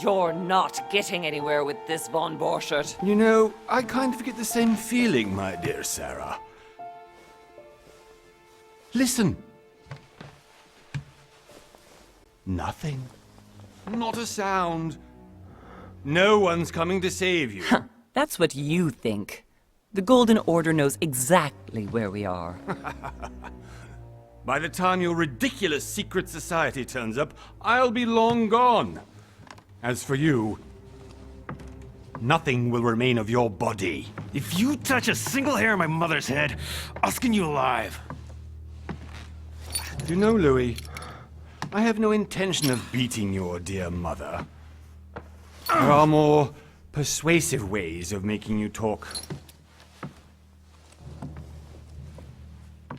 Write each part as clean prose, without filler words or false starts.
You're not getting anywhere with this, Von Borchert. You know, I kind of get the same feeling, my dear Sarah. Listen. Nothing. Not a sound. No one's coming to save you. That's what you think. The Golden Order knows exactly where we are. By the time your ridiculous secret society turns up, I'll be long gone. As for you, nothing will remain of your body. If you touch a single hair on my mother's head, I'll skin you alive. You know, Louis, I have no intention of beating your dear mother. There are more persuasive ways of making you talk.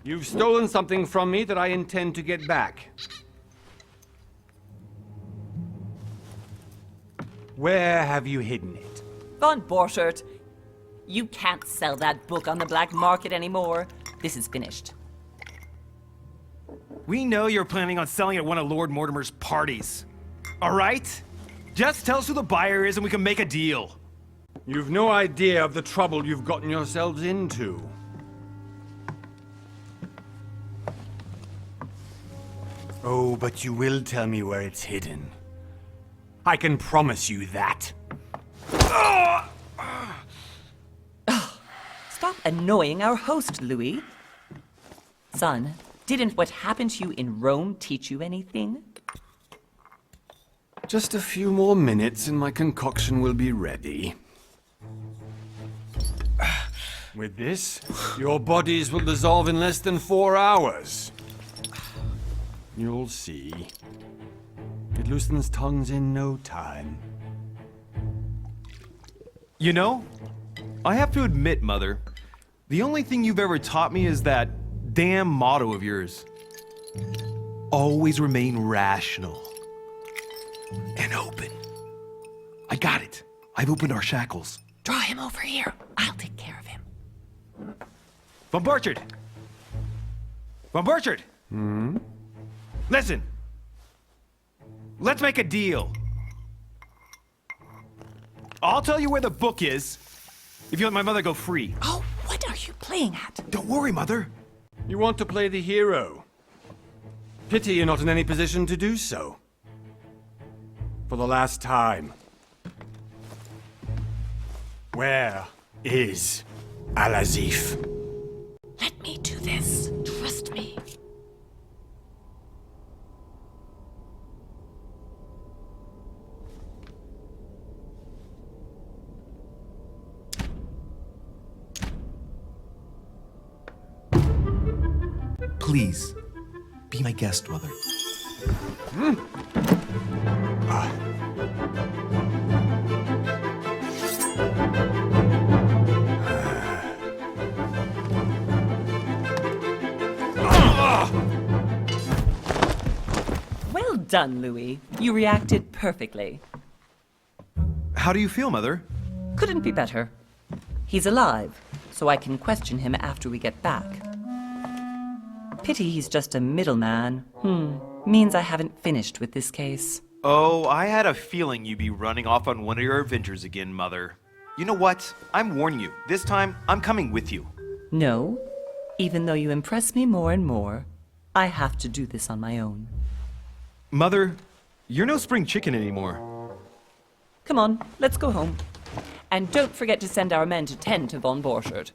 You've stolen something from me that I intend to get back. Where have you hidden it? Von Borchert, you can't sell that book on the black market anymore. This is finished. We know you're planning on selling at one of Lord Mortimer's parties. All right? Just tell us who the buyer is and we can make a deal. You've no idea of the trouble you've gotten yourselves into. Oh, but you will tell me where it's hidden. I can promise you that. Stop annoying our host, Louis. Son, didn't what happened to you in Rome teach you anything? Just a few more minutes and my concoction will be ready. With this, your bodies will dissolve in less than 4 hours. You'll see. It loosens tongues in no time. You know, I have to admit, Mother, the only thing you've ever taught me is that damn motto of yours. Always remain rational. And open. I got it. I've opened our shackles. Draw him over here. I'll take care of him. Von Borchert! Von Borchert! Listen. Let's make a deal. I'll tell you where the book is if you let my mother go free. Oh, what are you playing at? Don't worry, Mother. You want to play the hero. Pity you're not in any position to do so. For the last time. Where is Al-Azif? Let me do this. Trust me. Please, be my guest, Mother. Well done, Louis. You reacted perfectly. How do you feel, Mother? Couldn't be better. He's alive, so I can question him after we get back. Pity he's just a middleman. Means I haven't finished with this case. Oh, I had a feeling you'd be running off on one of your adventures again, Mother. You know what? I'm warning you. This time, I'm coming with you. No. Even though you impress me more and more, I have to do this on my own. Mother, you're no spring chicken anymore. Come on, let's go home. And don't forget to send our men to tend to Von Borchert.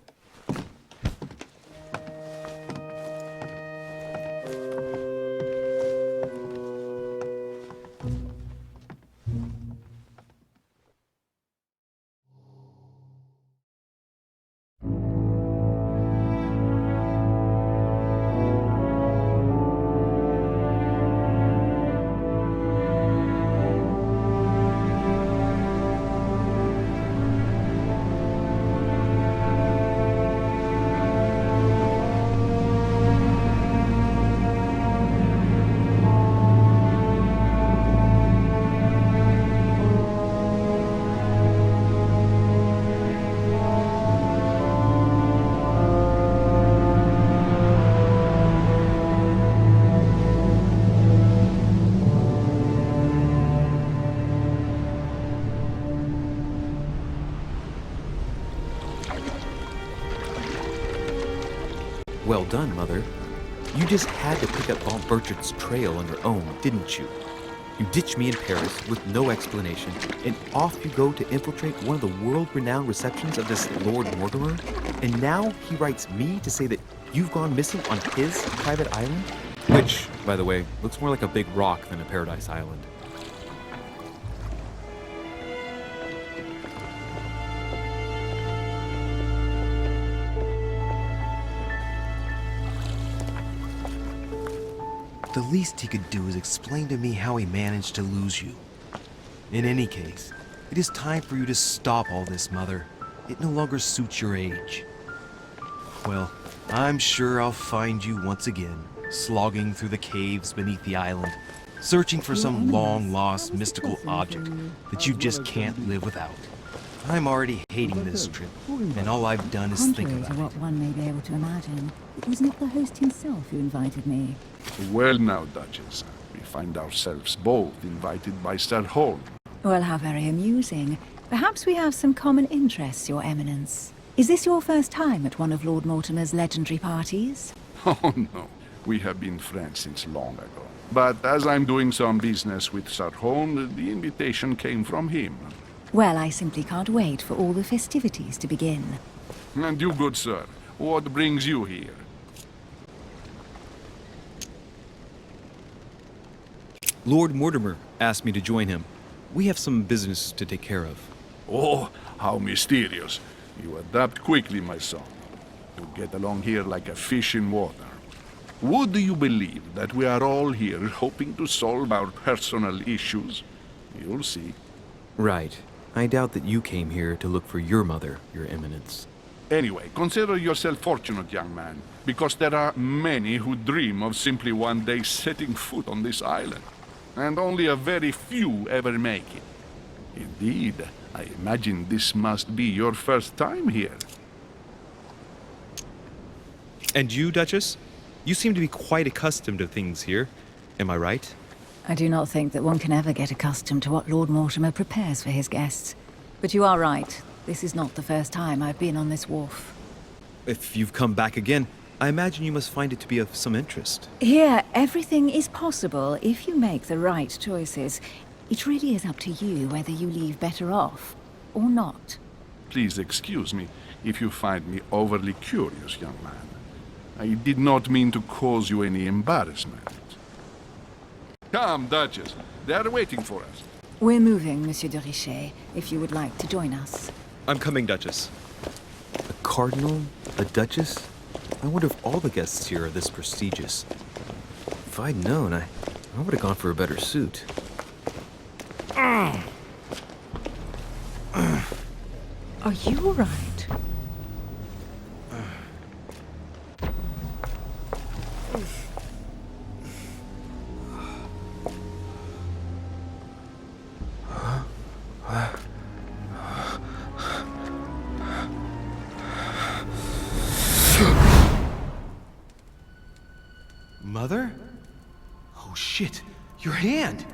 well done, Mother. You just had to pick up Bob Burchard's trail on your own, didn't you? You ditch me in Paris with no explanation, and off you go to infiltrate one of the world-renowned receptions of this Lord Mortimer? And now he writes me to say that you've gone missing on his private island? Which, by the way, looks more like a big rock than a paradise island. The least he could do is explain to me how he managed to lose you. In any case, it is time for you to stop all this, Mother. It no longer suits your age. Well, I'm sure I'll find you once again, slogging through the caves beneath the island, searching for some long-lost mystical object that you just can't live without. I'm already hating this trip, and all I've done is think Contrary about to it. what one may be able to imagine, it was not the host himself who invited me. Well now, Duchess, we find ourselves both invited by Sir Holm. Well, how very amusing. Perhaps we have some common interests, Your Eminence. Is this your first time at one of Lord Mortimer's legendary parties? Oh no, we have been friends since long ago. But as I'm doing some business with Sir Holm, the invitation came from him. Well, I simply can't wait for all the festivities to begin. And you, good sir, what brings you here? Lord Mortimer asked me to join him. We have some business to take care of. Oh, how mysterious. You adapt quickly, my son. You get along here like a fish in water. Would you believe that we are all here hoping to solve our personal issues? You'll see. Right. I doubt that you came here to look for your mother, Your Eminence. Anyway, consider yourself fortunate, young man, because there are many who dream of simply one day setting foot on this island, and only a very few ever make it. Indeed, I imagine this must be your first time here. And you, Duchess? You seem to be quite accustomed to things here. Am I right? I do not think that one can ever get accustomed to what Lord Mortimer prepares for his guests. But you are right. This is not the first time I've been on this wharf. If you've come back again, I imagine you must find it to be of some interest. Here, everything is possible if you make the right choices. It really is up to you whether you leave better off or not. Please excuse me if you find me overly curious, young man. I did not mean to cause you any embarrassment. Come, Duchess. They are waiting for us. We're moving, Monsieur de Richet, if you would like to join us. I'm coming, Duchess. A cardinal? A duchess? I wonder if all the guests here are this prestigious. If I'd known, I would have gone for a better suit. Are you all right? Mother? Oh shit, your hand!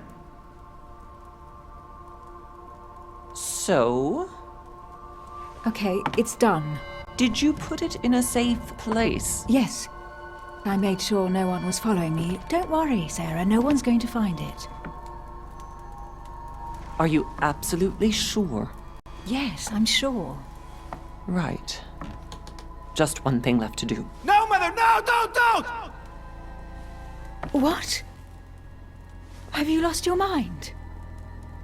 So, Okay, it's done. did you put it in a safe place? Yes. I made sure no one was following me. Don't worry, Sarah, no one's going to find it. Are you absolutely sure? Yes, I'm sure. Right. Just one thing left to do. No, Mother, no, don't! What? Have you lost your mind?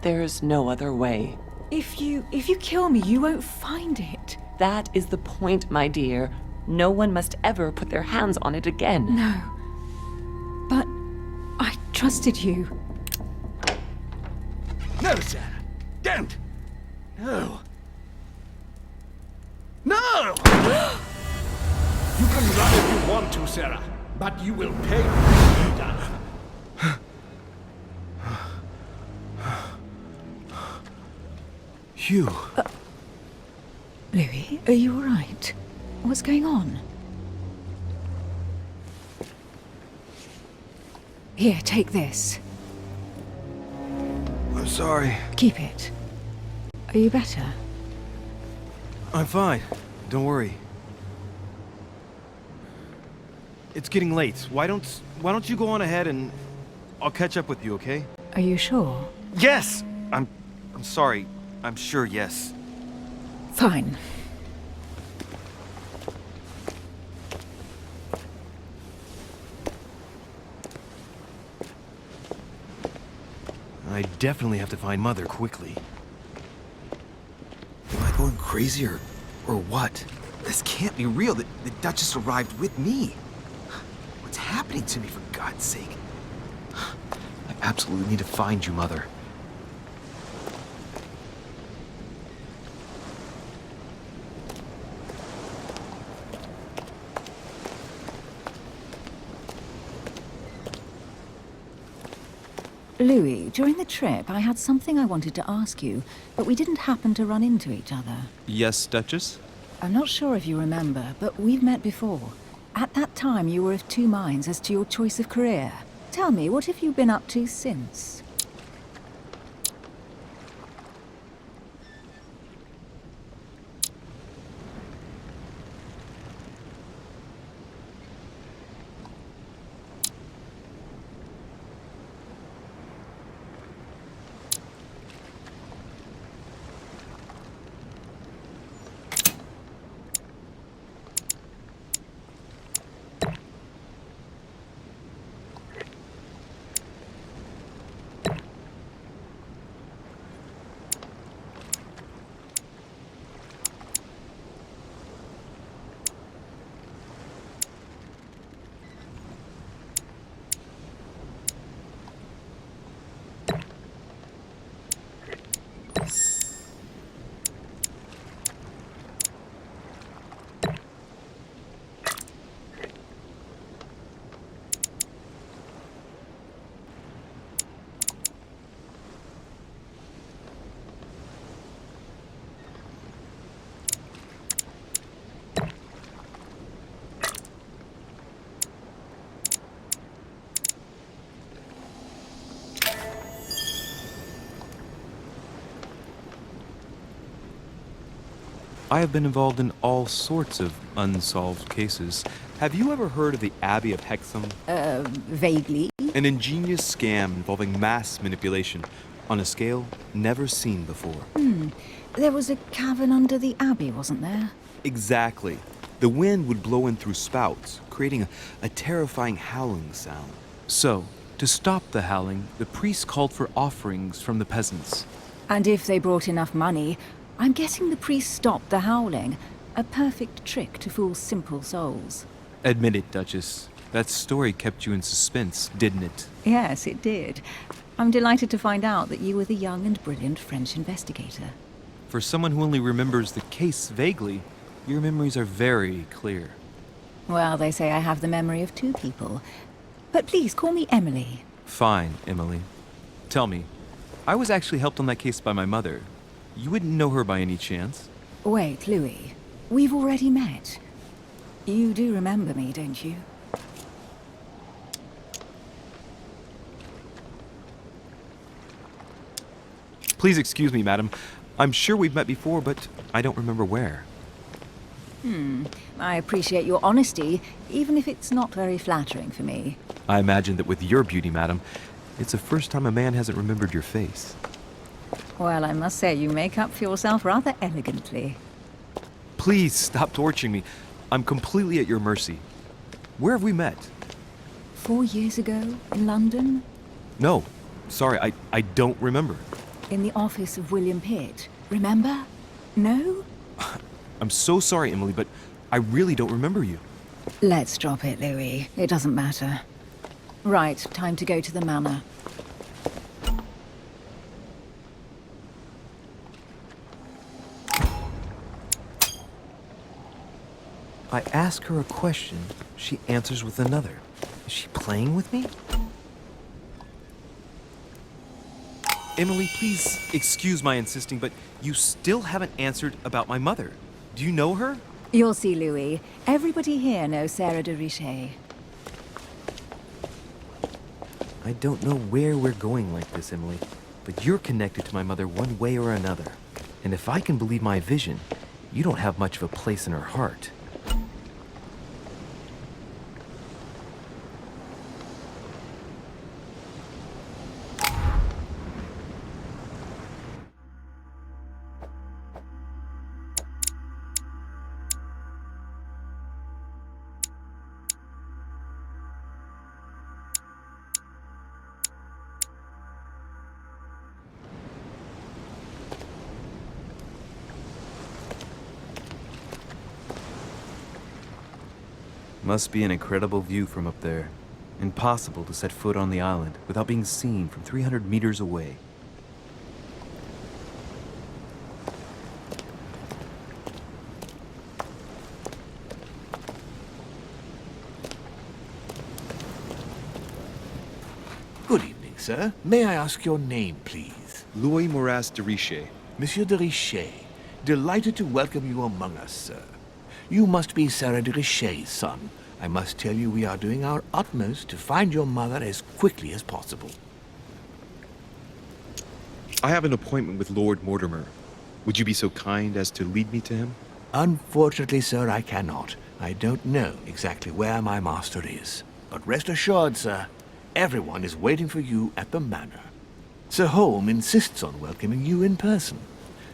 There's no other way. If you kill me, you won't find it. That is the point, my dear. No one must ever put their hands on it again. No. But I trusted you. No, Sarah. Don't. No. No! You can run if you want to, Sarah, but you will pay what you've done. Hugh. Louis, are you all right? What's going on? Here, take this. I'm sorry. Keep it. Are you better? I'm fine. Don't worry. it's getting late. Why don't you go on ahead and I'll catch up with you, okay? Are you sure? Yes! I'm sorry. I'm sure, yes. Fine. I definitely have to find Mother quickly. Am I going crazy or what? This can't be real. The Duchess arrived with me. What's happening to me, for God's sake? I absolutely need to find you, Mother. Louis, during the trip, I had something I wanted to ask you, but we didn't happen to run into each other. Yes, Duchess? I'm not sure if you remember, but we've met before. At that time, you were of two minds as to your choice of career. Tell me, what have you been up to since? I have been involved in all sorts of unsolved cases. Have you ever heard of the Abbey of Hexham? Vaguely. An ingenious scam involving mass manipulation on a scale never seen before. There was a cavern under the abbey, wasn't there? Exactly. The wind would blow in through spouts, creating a terrifying howling sound. So, to stop the howling, the priests called for offerings from the peasants. And if they brought enough money, I'm guessing the priest stopped the howling. A perfect trick to fool simple souls. Admit it, Duchess. That story kept you in suspense, didn't it? Yes, it did. I'm delighted to find out that you were the young and brilliant French investigator. For someone who only remembers the case vaguely, your memories are very clear. Well, they say I have the memory of two people. But please, call me Emily. Fine, Emily. Tell me, I was actually helped on that case by my mother. You wouldn't know her by any chance? Wait, Louis. We've already met. You do remember me, don't you? Please excuse me, madam. I'm sure we've met before, but I don't remember where. I appreciate your honesty, even if it's not very flattering for me. I imagine that with your beauty, madam, it's the first time a man hasn't remembered your face. Well, I must say you make up for yourself rather elegantly. Please stop torturing me. I'm completely at your mercy. Where have we met? 4 years ago, in London, No. Sorry, I don't remember. in the office of William Pitt. Remember? No? I'm so sorry, Emily, but I really don't remember you. Let's drop it, Louis. It doesn't matter. Right, time to go to the manor. I ask her a question, she answers with another. Is she playing with me? Emily, please excuse my insisting, but you still haven't answered about my mother. Do you know her? You'll see, Louis. Everybody here knows Sarah de Richet. I don't know where we're going like this, Emily, but you're connected to my mother one way or another. And if I can believe my vision, you don't have much of a place in her heart. Must be an incredible view from up there. Impossible to set foot on the island without being seen from 300 meters away. Good evening, sir. May I ask your name, please? Louis Moras de Richer. Monsieur de Richer. Delighted to welcome you among us, sir. You must be Sarah de Richer's son. I must tell you we are doing our utmost to find your mother as quickly as possible. I have an appointment with Lord Mortimer. Would you be so kind as to lead me to him? Unfortunately, sir, I cannot. I don't know exactly where my master is. But rest assured, sir, everyone is waiting for you at the manor. Sir Holm insists on welcoming you in person.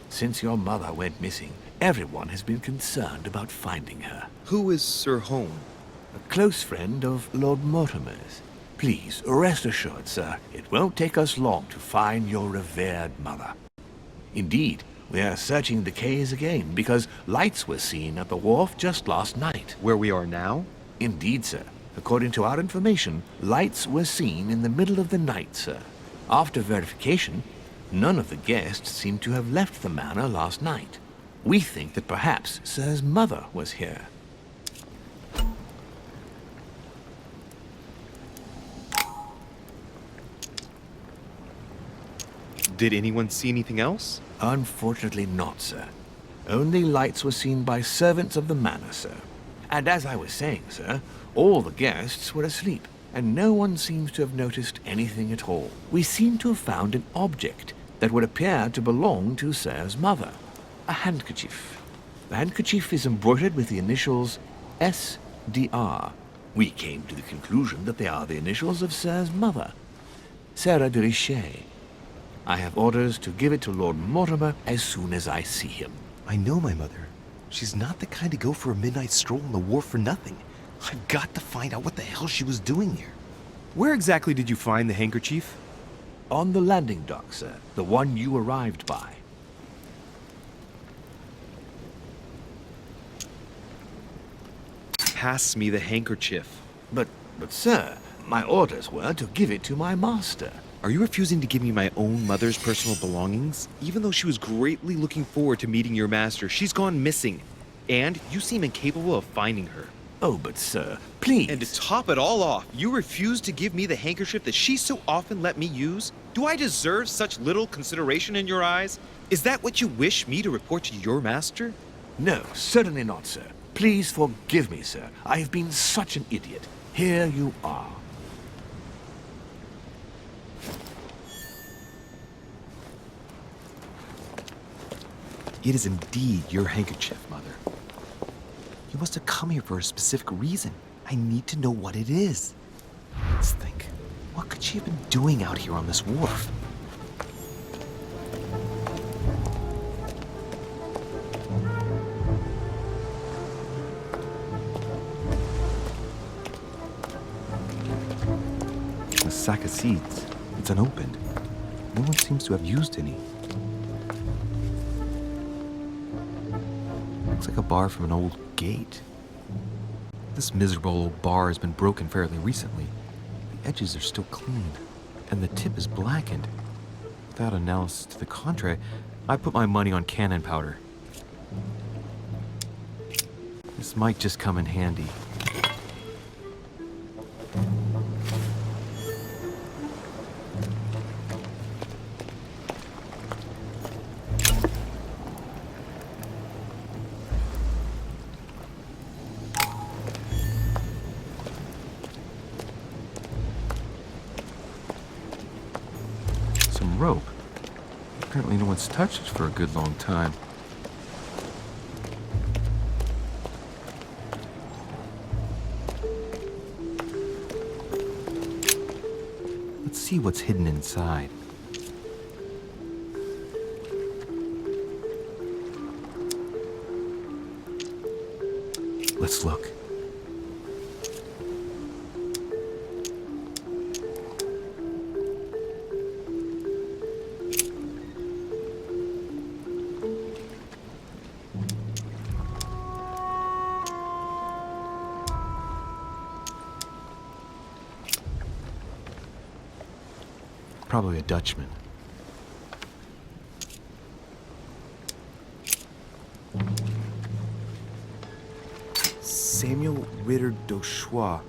Since your mother went missing, everyone has been concerned about finding her. Who is Sir Holm? A close friend of Lord Mortimer's. Please, rest assured, sir, it won't take us long to find your revered mother. Indeed, we are searching the quays again because lights were seen at the wharf just last night. Where we are now? Indeed, sir. According to our information, lights were seen in the middle of the night, sir. After verification, none of the guests seem to have left the manor last night. We think that perhaps Sir's mother was here. Did anyone see anything else? Unfortunately not, sir. Only lights were seen by servants of the manor, sir. And as I was saying, sir, all the guests were asleep, and no one seems to have noticed anything at all. We seem to have found an object that would appear to belong to Sir's mother. A handkerchief. The handkerchief is embroidered with the initials SDR. We came to the conclusion that they are the initials of Sir's mother, Sarah de Richer. I have orders to give it to Lord Mortimer as soon as I see him. I know my mother. She's not the kind to go for a midnight stroll on the wharf for nothing. I've got to find out what the hell she was doing here. Where exactly did you find the handkerchief? On the landing dock, sir. The one you arrived by. Pass me the handkerchief. But sir, my orders were to give it to my master. Are you refusing to give me my own mother's personal belongings? Even though she was greatly looking forward to meeting your master, she's gone missing. And you seem incapable of finding her. Oh, but sir, please. And to top it all off, you refuse to give me the handkerchief that she so often let me use? Do I deserve such little consideration in your eyes? Is that what you wish me to report to your master? No, certainly not, sir. Please forgive me, sir. I have been such an idiot. Here you are. It is indeed your handkerchief, Mother. You must have come here for a specific reason. I need to know what it is. Let's think. What could she have been doing out here on this wharf? A sack of seeds. It's unopened. No one seems to have used any. Looks like a bar from an old gate. This miserable old bar has been broken fairly recently. The edges are still clean, and the tip is blackened. Without analysis to the contrary, I put my money on cannon powder. This might just come in handy. Rope. Apparently no one's touched it for a good long time. Let's see what's hidden inside. Let's look. Probably a Dutchman. Samuel Ritter d'Auchois.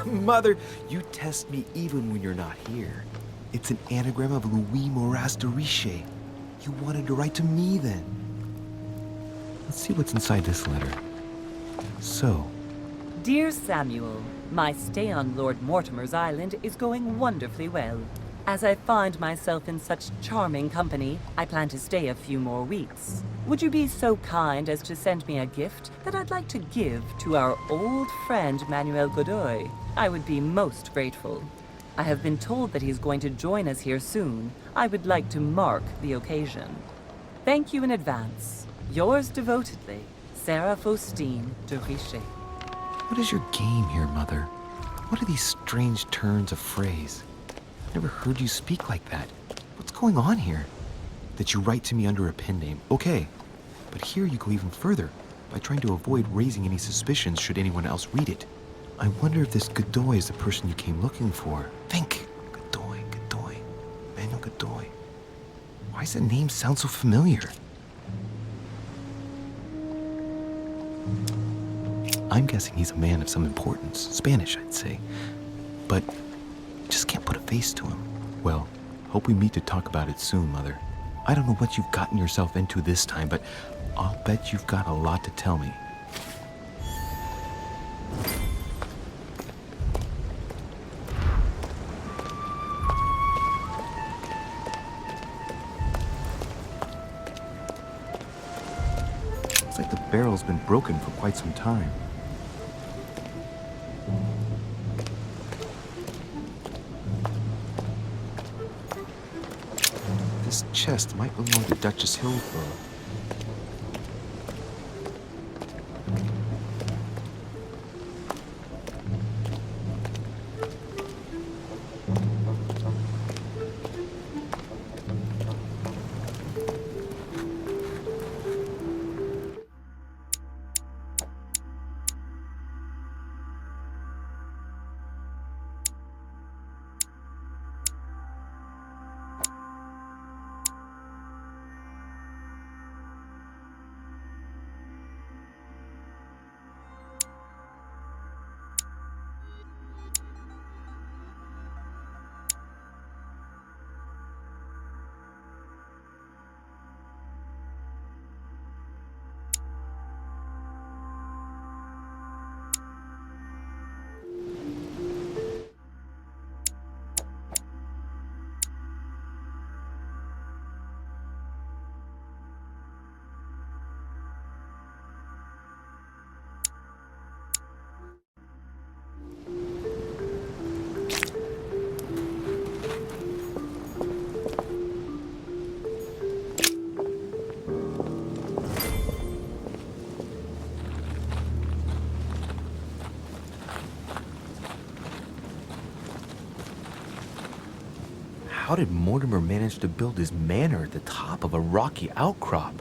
Mother, you test me even when you're not here. It's an anagram of Louis Moras de Riche. You wanted to write to me then. Let's see what's inside this letter. So, Dear Samuel, my stay on Lord Mortimer's island is going wonderfully well. As I find myself in such charming company, I plan to stay a few more weeks. Would you be so kind as to send me a gift that I'd like to give to our old friend Manuel Godoy? I would be most grateful. I have been told that he's going to join us here soon. I would like to mark the occasion. Thank you in advance. Yours devotedly, Sarah Faustine de Riche. what is your game here, Mother? What are these strange turns of phrase? I've never heard you speak like that. What's going on here? That you write to me under a pen name, okay. But here you go even further, by trying to avoid raising any suspicions should anyone else read it. I wonder if this Godoy is the person you came looking for. Think! Godoy, Manuel Godoy. Why does that name sound so familiar? I'm guessing he's a man of some importance. Spanish, I'd say. But I just can't put a face to him. Well, hope we meet to talk about it soon, Mother. I don't know what you've gotten yourself into this time, but I'll bet you've got a lot to tell me. Looks like the barrel's been broken for quite some time. This chest might belong to Duchess Hillsborough. How did Mortimer manage to build his manor at the top of a rocky outcrop?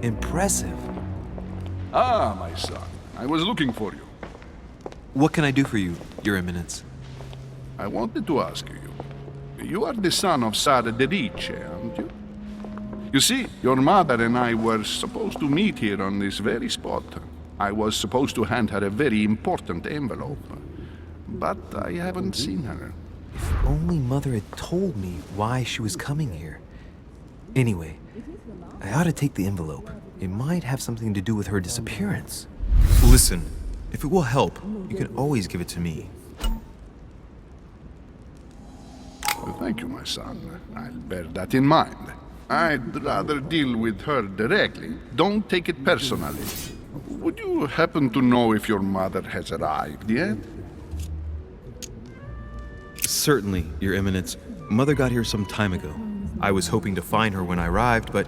Impressive. Ah, my son. I was looking for you. What can I do for you, Your Eminence? I wanted to ask you. You are the son of Sarah de Riche, aren't you? You see, your mother and I were supposed to meet here on this very spot. I was supposed to hand her a very important envelope. But I haven't seen her. If only Mother had told me why she was coming here. Anyway, I ought to take the envelope. It might have something to do with her disappearance. Listen, If it will help, you can always give it to me. Well, thank you, my son. I'll bear that in mind. I'd rather deal with her directly. Don't take it personally. Would you happen to know if your mother has arrived yet? Certainly, Your Eminence. Mother got here some time ago. I was hoping to find her when I arrived, but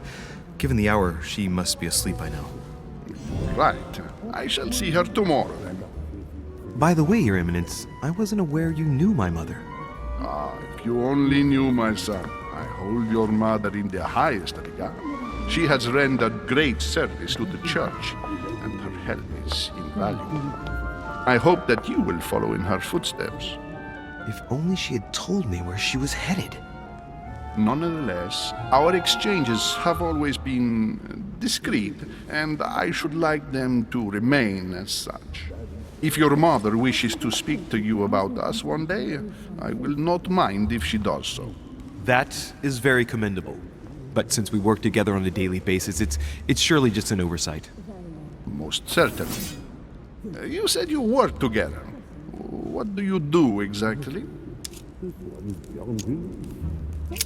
given the hour, she must be asleep by now. Right. I shall see her tomorrow, then. By the way, Your Eminence, I wasn't aware you knew my mother. Ah, if you only knew, my son. I hold your mother in the highest regard. She has rendered great service to the church, and her help is invaluable. I hope that you will follow in her footsteps. If only she had told me where she was headed. Nonetheless, our exchanges have always been discreet, and I should like them to remain as such. If your mother wishes to speak to you about us one day, I will not mind if she does so. That is very commendable. But since we work together on a daily basis, it's surely just an oversight. Most certainly. You said you work together. What do you do exactly?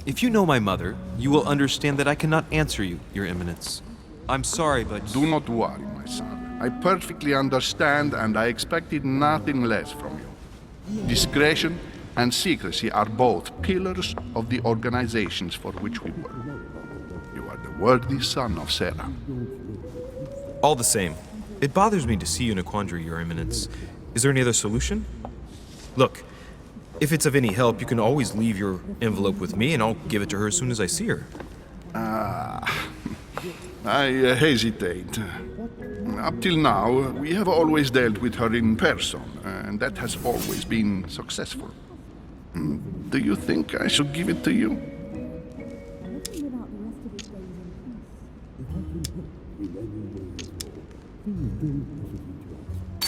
If you know my mother, you will understand that I cannot answer you, Your Eminence. I'm sorry, but... Do not worry, my son. I perfectly understand, and I expected nothing less from you. Discretion and secrecy are both pillars of the organizations for which we work. You are the worthy son of Sarah. All the same, it bothers me to see you in a quandary, Your Eminence. Is there any other solution? Look, if it's of any help, you can always leave your envelope with me, and I'll give it to her as soon as I see her. I hesitate. Up till now, we have always dealt with her in person, and that has always been successful. Do you think I should give it to you?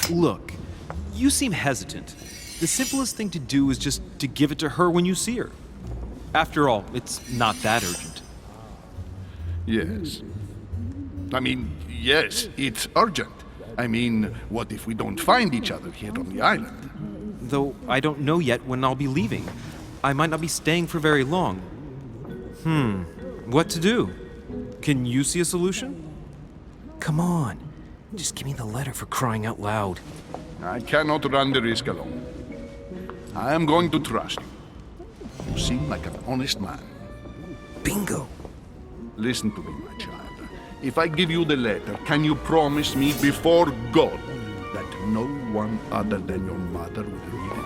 Look, you seem hesitant. The simplest thing to do is just to give it to her when you see her. After all, it's not that urgent. Yes. Yes, it's urgent. What if we don't find each other here on the island? Though I don't know yet when I'll be leaving. I might not be staying for very long. What to do? Can you see a solution? Come on. Just give me the letter, for crying out loud. I cannot run the risk alone. I am going to trust you. You seem like an honest man. Bingo. Listen to me, my child. If I give you the letter, can you promise me before God that no one other than your mother will read it?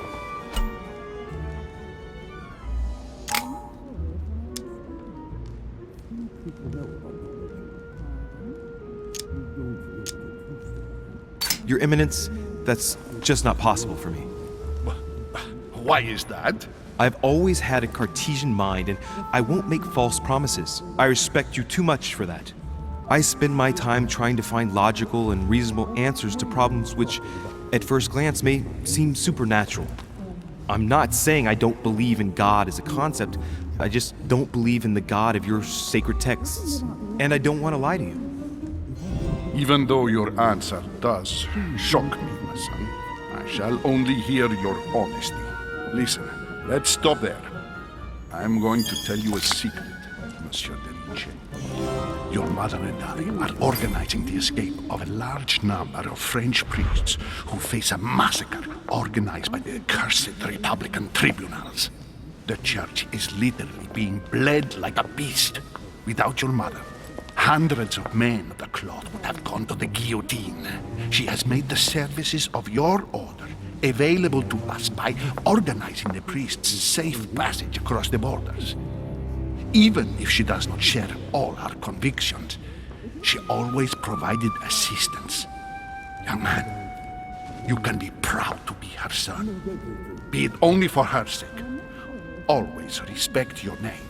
Your Eminence, that's just not possible for me. Why is that? I've always had a Cartesian mind, and I won't make false promises. I respect you too much for that. I spend my time trying to find logical and reasonable answers to problems which, at first glance, may seem supernatural. I'm not saying I don't believe in God as a concept. I just don't believe in the God of your sacred texts. And I don't want to lie to you. Even though your answer does shock me, my son, I shall only hear your honesty. Listen, let's stop there. I'm going to tell you a secret, Monsieur de Ricci. Your mother and I are organizing the escape of a large number of French priests who face a massacre organized by the accursed Republican tribunals. The church is literally being bled like a beast. Without your mother, hundreds of men of the cloth would have gone to the guillotine. She has made the services of your order available to us by organizing the priests' safe passage across the borders. Even if she does not share all her convictions, she always provided assistance. Young man, you can be proud to be her son. Be it only for her sake. Always respect your name.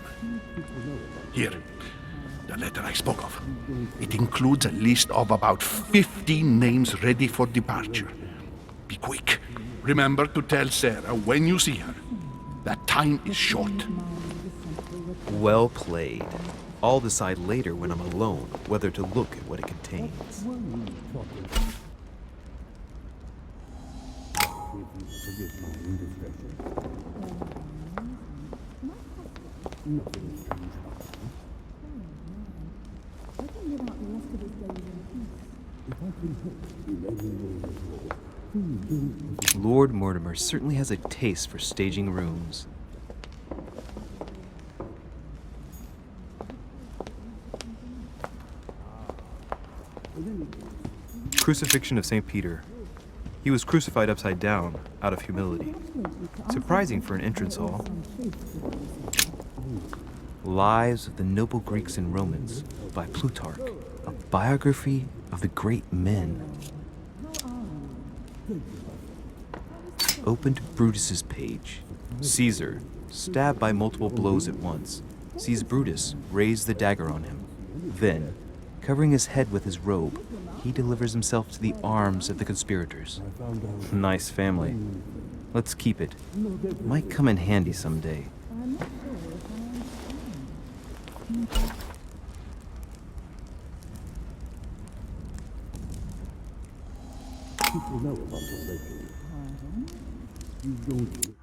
Here, the letter I spoke of. It includes a list of about 15 names ready for departure. Be quick. Remember to tell Sarah when you see her that time is short. Well played. I'll decide later when I'm alone whether to look at what it contains. Lord Mortimer certainly has a taste for staging rooms. Crucifixion of St. Peter. He was crucified upside down, out of humility. Surprising for an entrance hall. Lives of the Noble Greeks and Romans by Plutarch, a biography of the great men. Open to Brutus's page. Caesar, stabbed by multiple blows at once, sees Brutus raise the dagger on him. Then, covering his head with his robe, he delivers himself to the arms of the conspirators. Nice family. Let's keep it. Might come in handy someday. People know about the legend. You don't.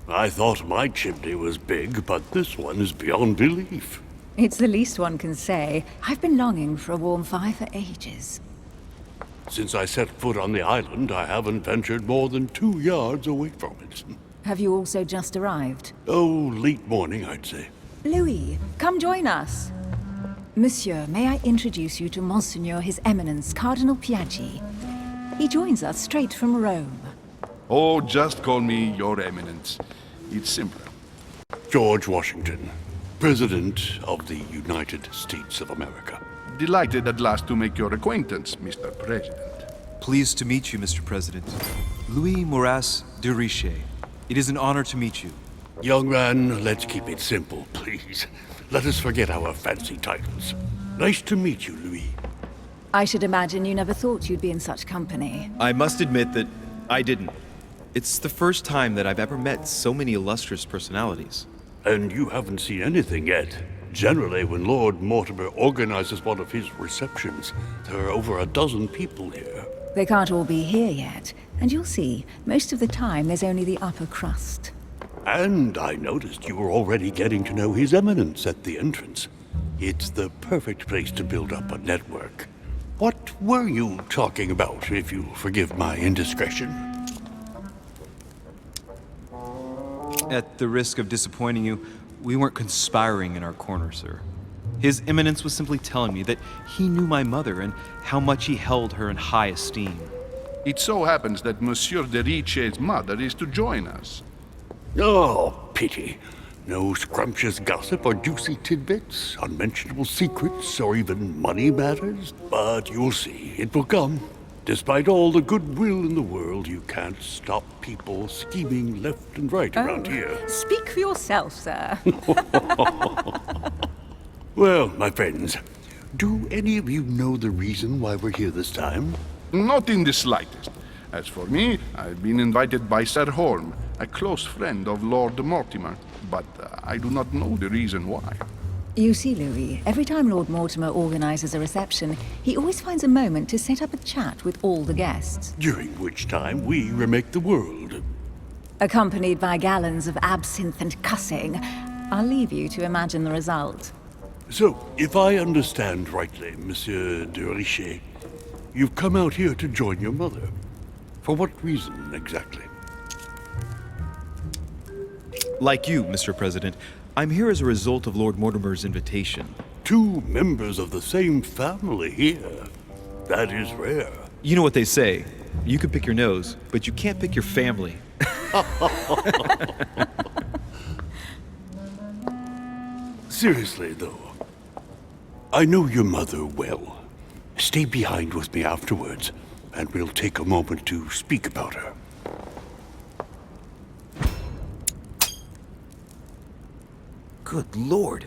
I thought my chimney was big, but this one is beyond belief. It's the least one can say. I've been longing for a warm fire for ages. Since I set foot on the island, I haven't ventured more than 2 yards away from it. Have you also just arrived? Oh, late morning, I'd say. Louis, come join us. Monsieur, may I introduce you to Monseigneur His Eminence Cardinal Piaggi? He joins us straight from Rome. Oh, just call me Your Eminence. It's simpler. George Washington, President of the United States of America. Delighted at last to make your acquaintance, Mr. President. Pleased to meet you, Mr. President. Louis Moras de Richet. It is an honor to meet you. Young man, let's keep it simple, please. Let us forget our fancy titles. Nice to meet you, Louis. I should imagine you never thought you'd be in such company. I must admit that I didn't. It's the first time that I've ever met so many illustrious personalities. And you haven't seen anything yet. Generally, when Lord Mortimer organizes one of his receptions, there are over a dozen people here. They can't all be here yet, and you'll see, most of the time there's only the upper crust. And I noticed you were already getting to know His Eminence at the entrance. It's the perfect place to build up a network. What were you talking about, if you forgive my indiscretion? At the risk of disappointing you, we weren't conspiring in our corner, sir. His Eminence was simply telling me that he knew my mother and how much he held her in high esteem. It so happens that Monsieur de Richet's mother is to join us. Oh, pity. No scrumptious gossip or juicy tidbits, unmentionable secrets, or even money matters. But you'll see, it will come. Despite all the goodwill in the world, you can't stop people scheming left and right around here. Speak for yourself, sir. Well, my friends, do any of you know the reason why we're here this time? Not in the slightest. As for me, I've been invited by Sir Holm, a close friend of Lord Mortimer, but I do not know the reason why. You see, Louis, every time Lord Mortimer organizes a reception, he always finds a moment to set up a chat with all the guests. During which time we remake the world. Accompanied by gallons of absinthe and cussing. I'll leave you to imagine the result. So, if I understand rightly, Monsieur de Richet, you've come out here to join your mother. For what reason, exactly? Like you, Mr. President, I'm here as a result of Lord Mortimer's invitation. 2 members of the same family here. That is rare. You know what they say. You can pick your nose, but you can't pick your family. Seriously, though, I know your mother well. Stay behind with me afterwards, and we'll take a moment to speak about her. Good lord.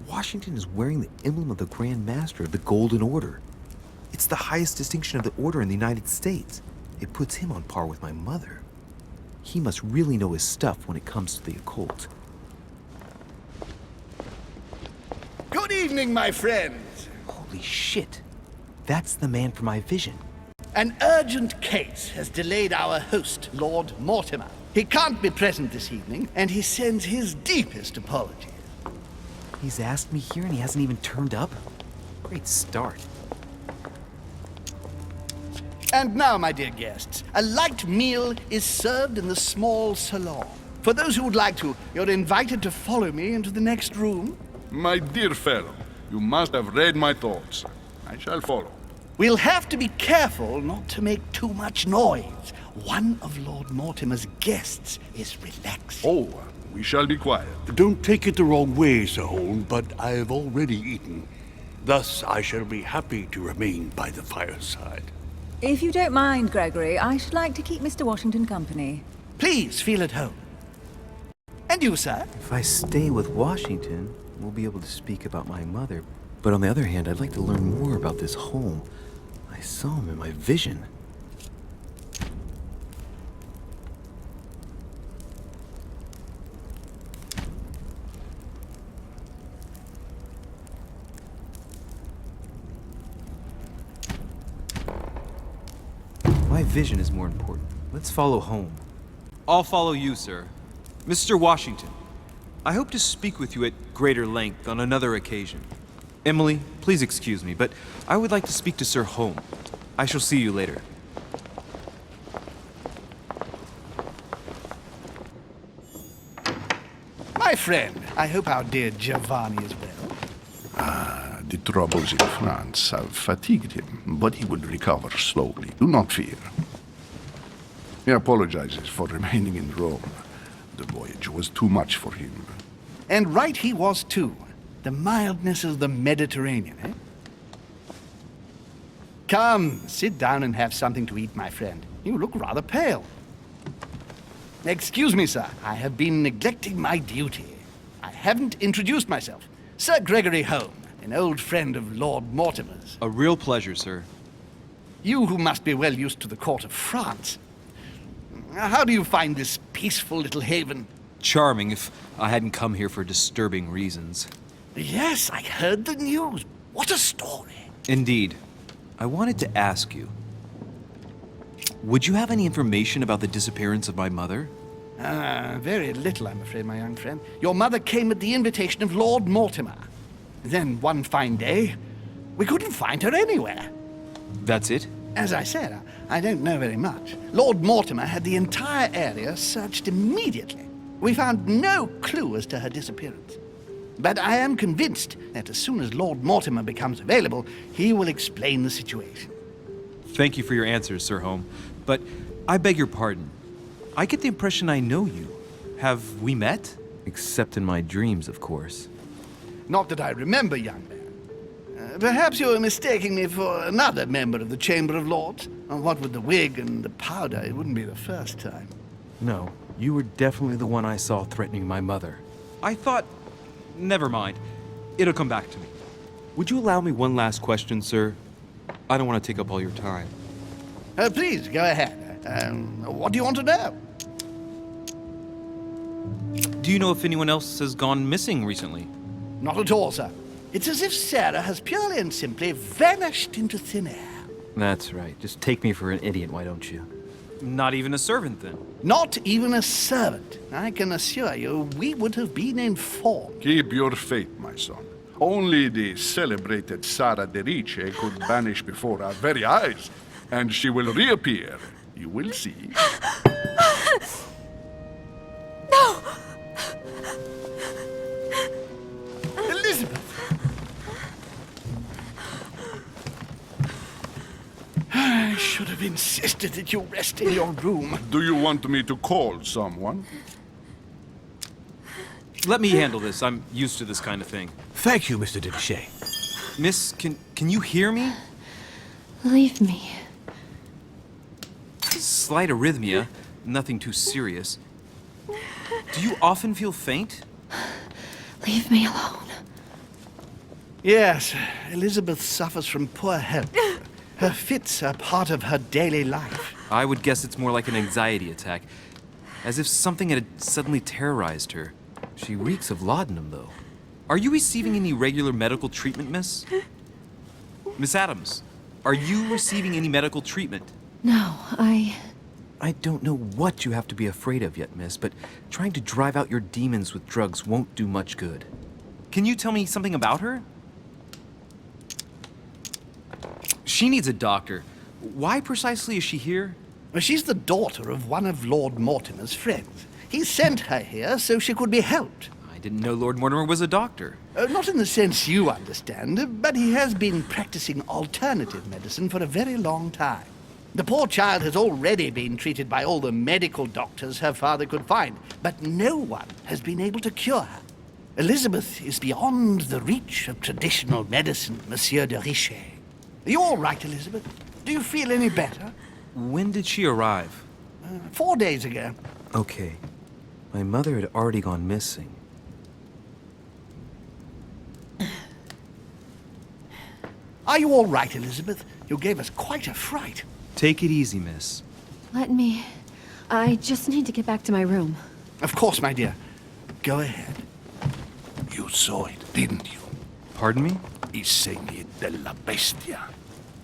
Washington is wearing the emblem of the Grand Master of the Golden Order. It's the highest distinction of the Order in the United States. It puts him on par with my mother. He must really know his stuff when it comes to the occult. Good evening, my friends. Holy shit. That's the man from my vision. An urgent case has delayed our host, Lord Mortimer. He can't be present this evening, and he sends his deepest apologies. He's asked me here and he hasn't even turned up? Great start. And now, my dear guests, a light meal is served in the small salon. For those who would like to, you're invited to follow me into the next room. My dear fellow, you must have read my thoughts. I shall follow. We'll have to be careful not to make too much noise. One of Lord Mortimer's guests is relaxing. Oh, we shall be quiet. Don't take it the wrong way, Sir Holm, but I have already eaten. Thus, I shall be happy to remain by the fireside. If you don't mind, Gregory, I should like to keep Mr. Washington company. Please feel at home. And you, sir? If I stay with Washington, we'll be able to speak about my mother. But on the other hand, I'd like to learn more about this home. I saw him in my vision. My vision is more important. Let's follow home. I'll follow you, sir. Mr. Washington, I hope to speak with you at greater length on another occasion. Emily, please excuse me, but I would like to speak to Sir Holm. I shall see you later. My friend, I hope our dear Giovanni is well. The troubles in France have fatigued him, but he will recover slowly. Do not fear. He apologizes for remaining in Rome. The voyage was too much for him. And right he was, too. The mildness of the Mediterranean, eh? Come, sit down and have something to eat, my friend. You look rather pale. Excuse me, sir. I have been neglecting my duty. I haven't introduced myself. Sir Gregory Holm, an old friend of Lord Mortimer's. A real pleasure, sir. You who must be well used to the court of France. How do you find this peaceful little haven? Charming if I hadn't come here for disturbing reasons. Yes, I heard the news. What a story. Indeed. I wanted to ask you, would you have any information about the disappearance of my mother? Very little, I'm afraid, my young friend. Your mother came at the invitation of Lord Mortimer. Then one fine day, we couldn't find her anywhere. That's it? As I said, I don't know very much. Lord Mortimer had the entire area searched immediately. We found no clue as to her disappearance. But I am convinced that as soon as Lord Mortimer becomes available, he will explain the situation. Thank you for your answers, Sir Holm. But I beg your pardon. I get the impression I know you. Have we met? Except in my dreams, of course. Not that I remember, young man. Perhaps you're mistaking me for another member of the Chamber of Lords. What with the wig and the powder, it wouldn't be the first time. No, you were definitely the one I saw threatening my mother. I thought... Never mind. It'll come back to me. Would you allow me one last question, sir? I don't want to take up all your time. Please, go ahead. What do you want to know? Do you know if anyone else has gone missing recently? Not at all, sir. It's as if Sarah has purely and simply vanished into thin air. That's right. Just take me for an idiot, why don't you? Not even a servant, then? Not even a servant. I can assure you, we would have been informed. Keep your faith, my son. Only the celebrated Sara de Rice could vanish before our very eyes, and she will reappear. You will see. No! Elizabeth! I should have insisted that you rest in your room. Do you want me to call someone? Let me handle this. I'm used to this kind of thing. Thank you, Mr. Dichet. Miss, can you hear me? Leave me. Slight arrhythmia. Nothing too serious. Do you often feel faint? Leave me alone. Yes, Elizabeth suffers from poor health. Her fits are part of her daily life. I would guess it's more like an anxiety attack, as if something had suddenly terrorized her. She reeks of laudanum, though. Are you receiving any regular medical treatment, miss? Miss Adams, are you receiving any medical treatment? No, I don't know what you have to be afraid of yet, miss, but trying to drive out your demons with drugs won't do much good. Can you tell me something about her? She needs a doctor. Why precisely is she here? Well, she's the daughter of one of Lord Mortimer's friends. He sent her here so she could be helped. I didn't know Lord Mortimer was a doctor. Not in the sense you understand, but he has been practicing alternative medicine for a very long time. The poor child has already been treated by all the medical doctors her father could find, but no one has been able to cure her. Elizabeth is beyond the reach of traditional medicine, Monsieur de Richet. Are you all right, Elizabeth? Do you feel any better? When did she arrive? 4 days ago. Okay. My mother had already gone missing. Are you all right, Elizabeth? You gave us quite a fright. Take it easy, miss. I just need to get back to my room. Of course, my dear. Go ahead. You saw it, didn't you? Pardon me? I segni della bestia.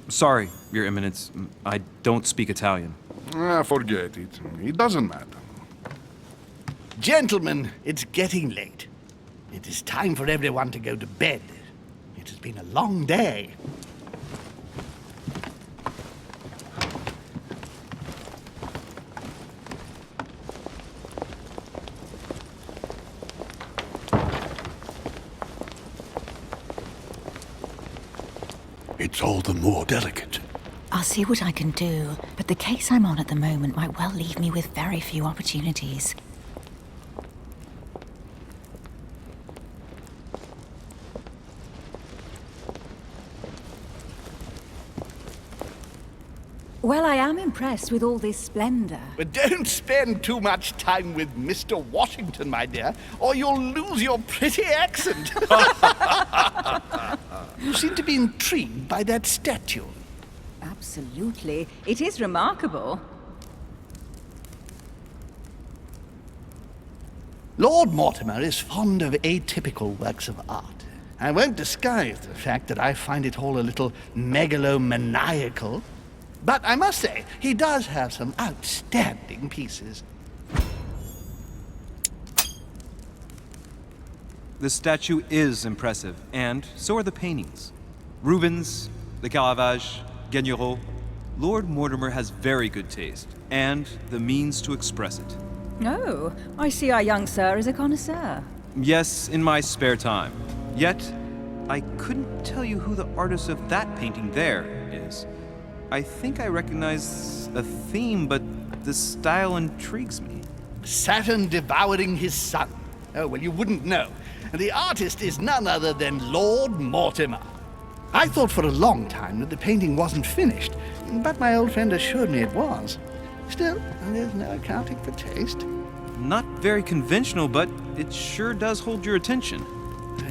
Sorry, Your Eminence. I don't speak Italian. Forget it. It doesn't matter. Gentlemen, it's getting late. It is time for everyone to go to bed. It has been a long day. It's all the more delicate. I'll see what I can do, but the case I'm on at the moment might well leave me with very few opportunities. Well, I am impressed with all this splendor. But don't spend too much time with Mr. Washington, my dear, or you'll lose your pretty accent. You seem to be intrigued by that statue. Absolutely. It is remarkable. Lord Mortimer is fond of atypical works of art. I won't disguise the fact that I find it all a little megalomaniacal. But I must say, he does have some outstanding pieces. The statue is impressive, and so are the paintings. Rubens, the Caravage, Guignero. Lord Mortimer has very good taste, and the means to express it. Oh, I see our young sir is a connoisseur. Yes, in my spare time. Yet, I couldn't tell you who the artist of that painting there is. I think I recognize a theme, but the style intrigues me. Saturn devouring his son. Oh, well, you wouldn't know. The artist is none other than Lord Mortimer. I thought for a long time that the painting wasn't finished, but my old friend assured me it was. Still, there's no accounting for taste. Not very conventional, but it sure does hold your attention.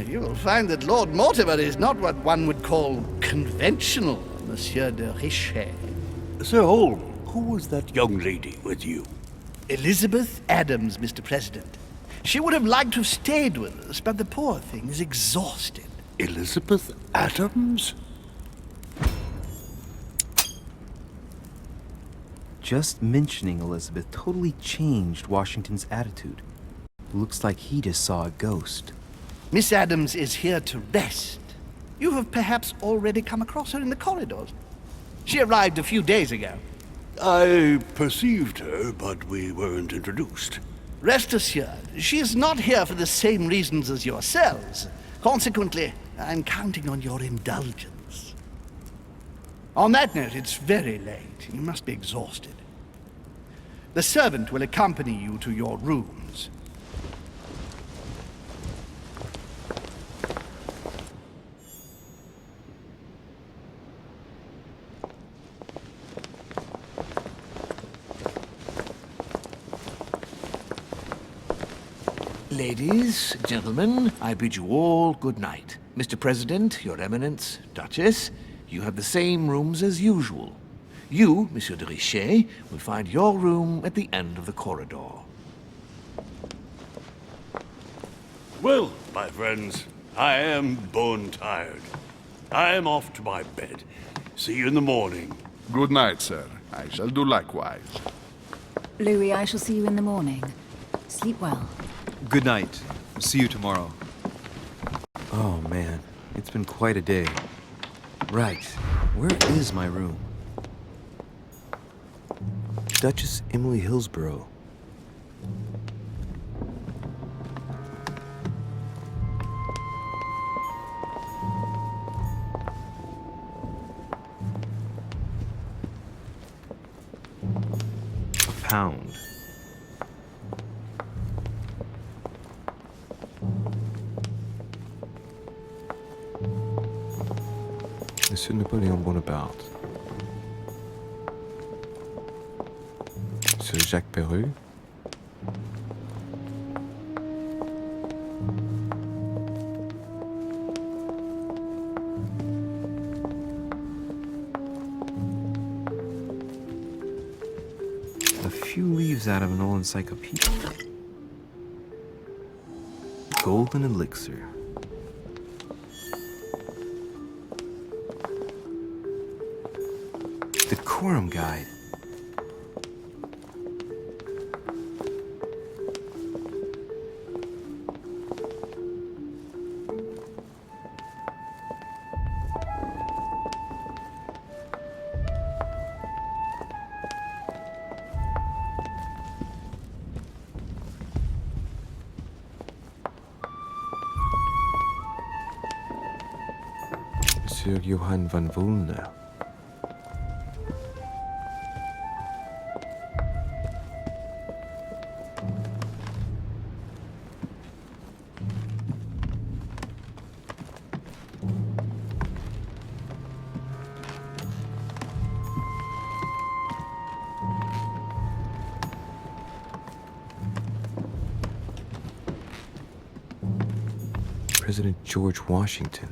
You will find that Lord Mortimer is not what one would call conventional, Monsieur de Richet. Sir Holm, who was that young lady with you? Elizabeth Adams, Mr. President. She would have liked to have stayed with us, but the poor thing is exhausted. Elizabeth Adams? Just mentioning Elizabeth totally changed Washington's attitude. Looks like he just saw a ghost. Miss Adams is here to rest. You have perhaps already come across her in the corridors. She arrived a few days ago. I perceived her, but we weren't introduced. Rest assured, she is not here for the same reasons as yourselves. Consequently, I'm counting on your indulgence. On that note, it's very late. You must be exhausted. The servant will accompany you to your rooms. Ladies, gentlemen, I bid you all good night. Mr. President, Your Eminence, Duchess, you have the same rooms as usual. You, Monsieur de Richet, will find your room at the end of the corridor. Well, my friends, I am bone tired. I am off to my bed. See you in the morning. Good night, sir. I shall do likewise. Louis, I shall see you in the morning. Sleep well. Good night. See you tomorrow. Oh man, it's been quite a day. Right, where is my room? Duchess Emily Hillsborough. A pound. Monsieur Napoléon Bonaparte. Monsieur Jacques Perru. A few leaves out of an old encyclopedia. Golden elixir. Decorum guide. Monsieur Johann von Wulner. President George Washington.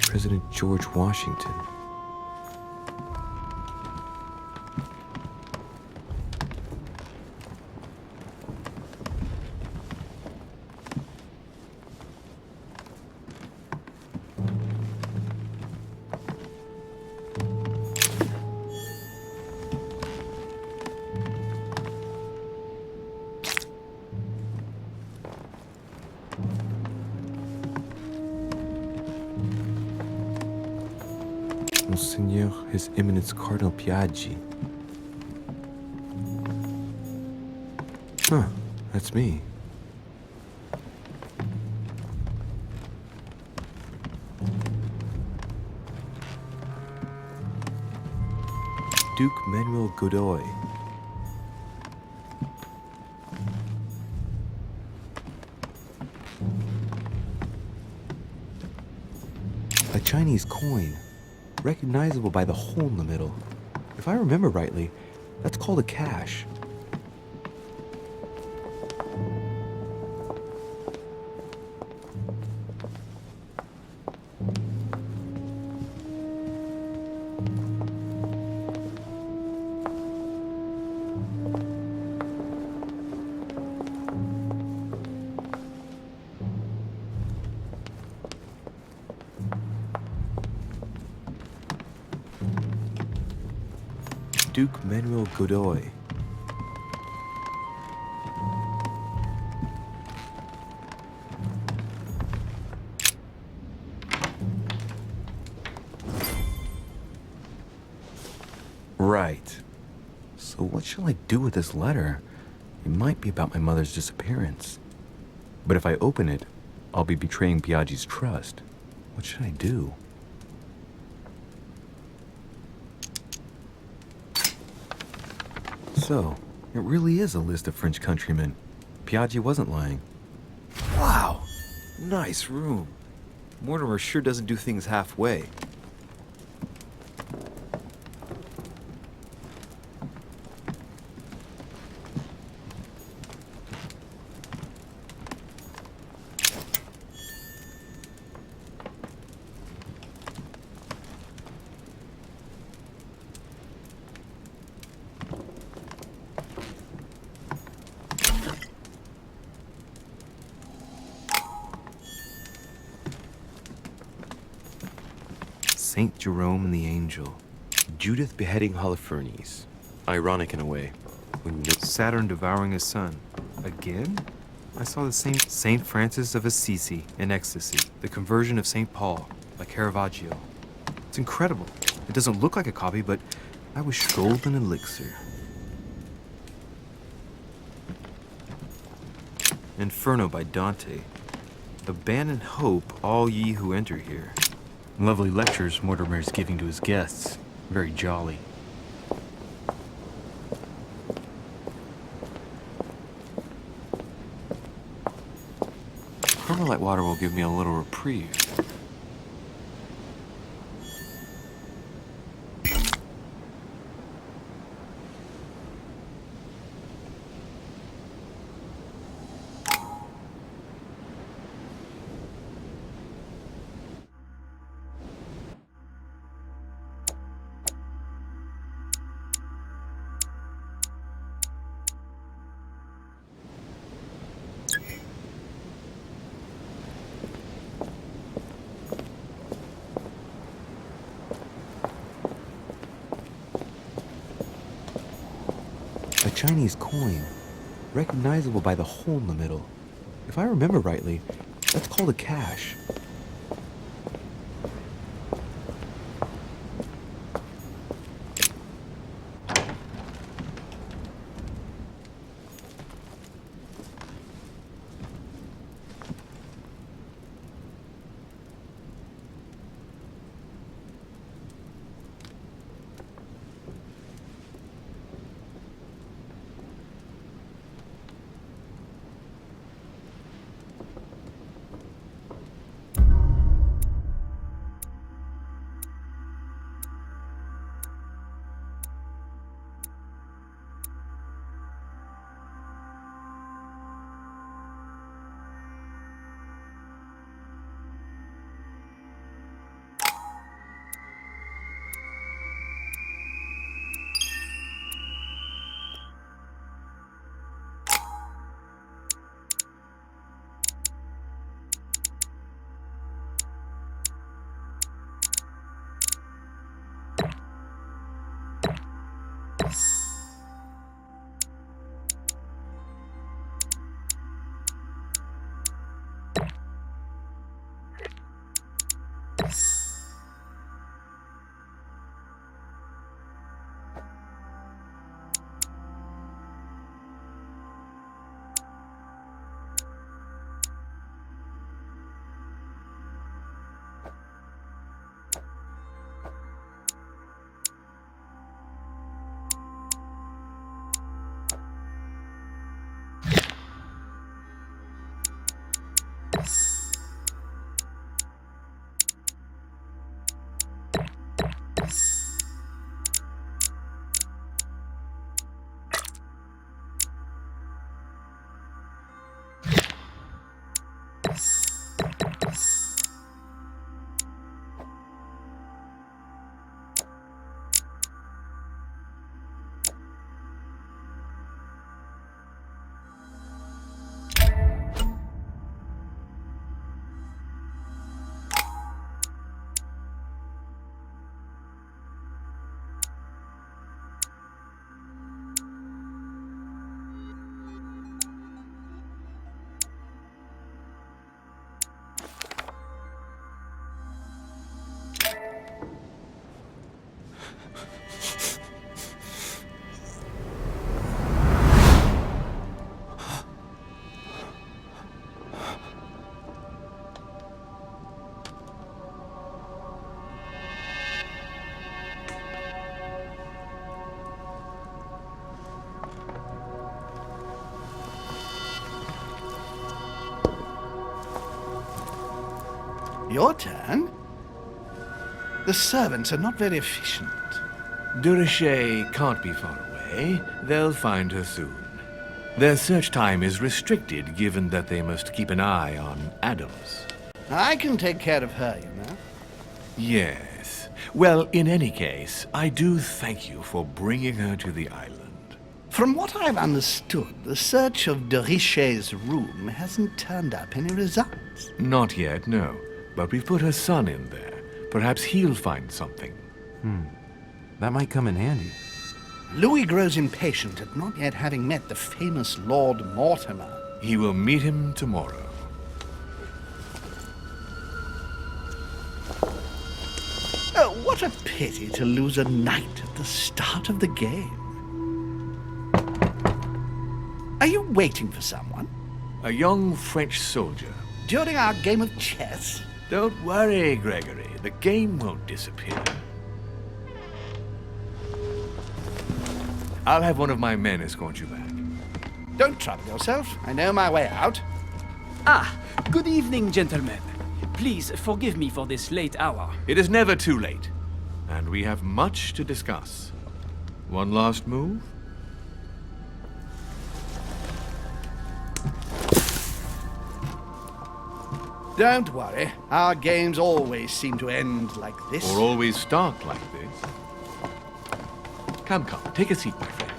President George Washington. Monseigneur His Eminence Cardinal Piaggi. Huh, that's me. Duke Manuel Godoy. A Chinese coin, recognizable by the hole in the middle. If I remember rightly, that's called a cash. Duke Manuel Godoy. Right. So what shall I do with this letter? It might be about my mother's disappearance. But if I open it, I'll be betraying Piaggi's trust. What should I do? So, it really is a list of French countrymen. Piaggi wasn't lying. Wow! Nice room. Mortimer sure doesn't do things halfway. Saint Jerome and the Angel. Judith beheading Holofernes. Ironic in a way. When Saturn devouring his son. Again? I saw the same Saint Francis of Assisi in Ecstasy. The Conversion of Saint Paul by Caravaggio. It's incredible. It doesn't look like a copy, but I wish Golden Elixir. Inferno by Dante. Abandon hope, all ye who enter here. Lovely lectures Mortimer's giving to his guests. Very jolly. Permalite water will give me a little reprieve. A Chinese coin, recognizable by the hole in the middle. If I remember rightly, that's called a cash. Your turn? The servants are not very efficient. Durocher can't be far away. They'll find her soon. Their search time is restricted, given that they must keep an eye on Adams. I can take care of her, you know. Yes. Well, in any case, I do thank you for bringing her to the island. From what I've understood, the search of Durocher's room hasn't turned up any results. Not yet, no. But we've put her son in there. Perhaps he'll find something. That might come in handy. Louis grows impatient at not yet having met the famous Lord Mortimer. He will meet him tomorrow. Oh, what a pity to lose a knight at the start of the game. Are you waiting for someone? A young French soldier. During our game of chess? Don't worry, Gregory. The game won't disappear. I'll have one of my men escort you back. Don't trouble yourself. I know my way out. Ah, good evening, gentlemen. Please forgive me for this late hour. It is never too late, and we have much to discuss. One last move? Don't worry. Our games always seem to end like this. Or always start like this. Come, take a seat, my friend.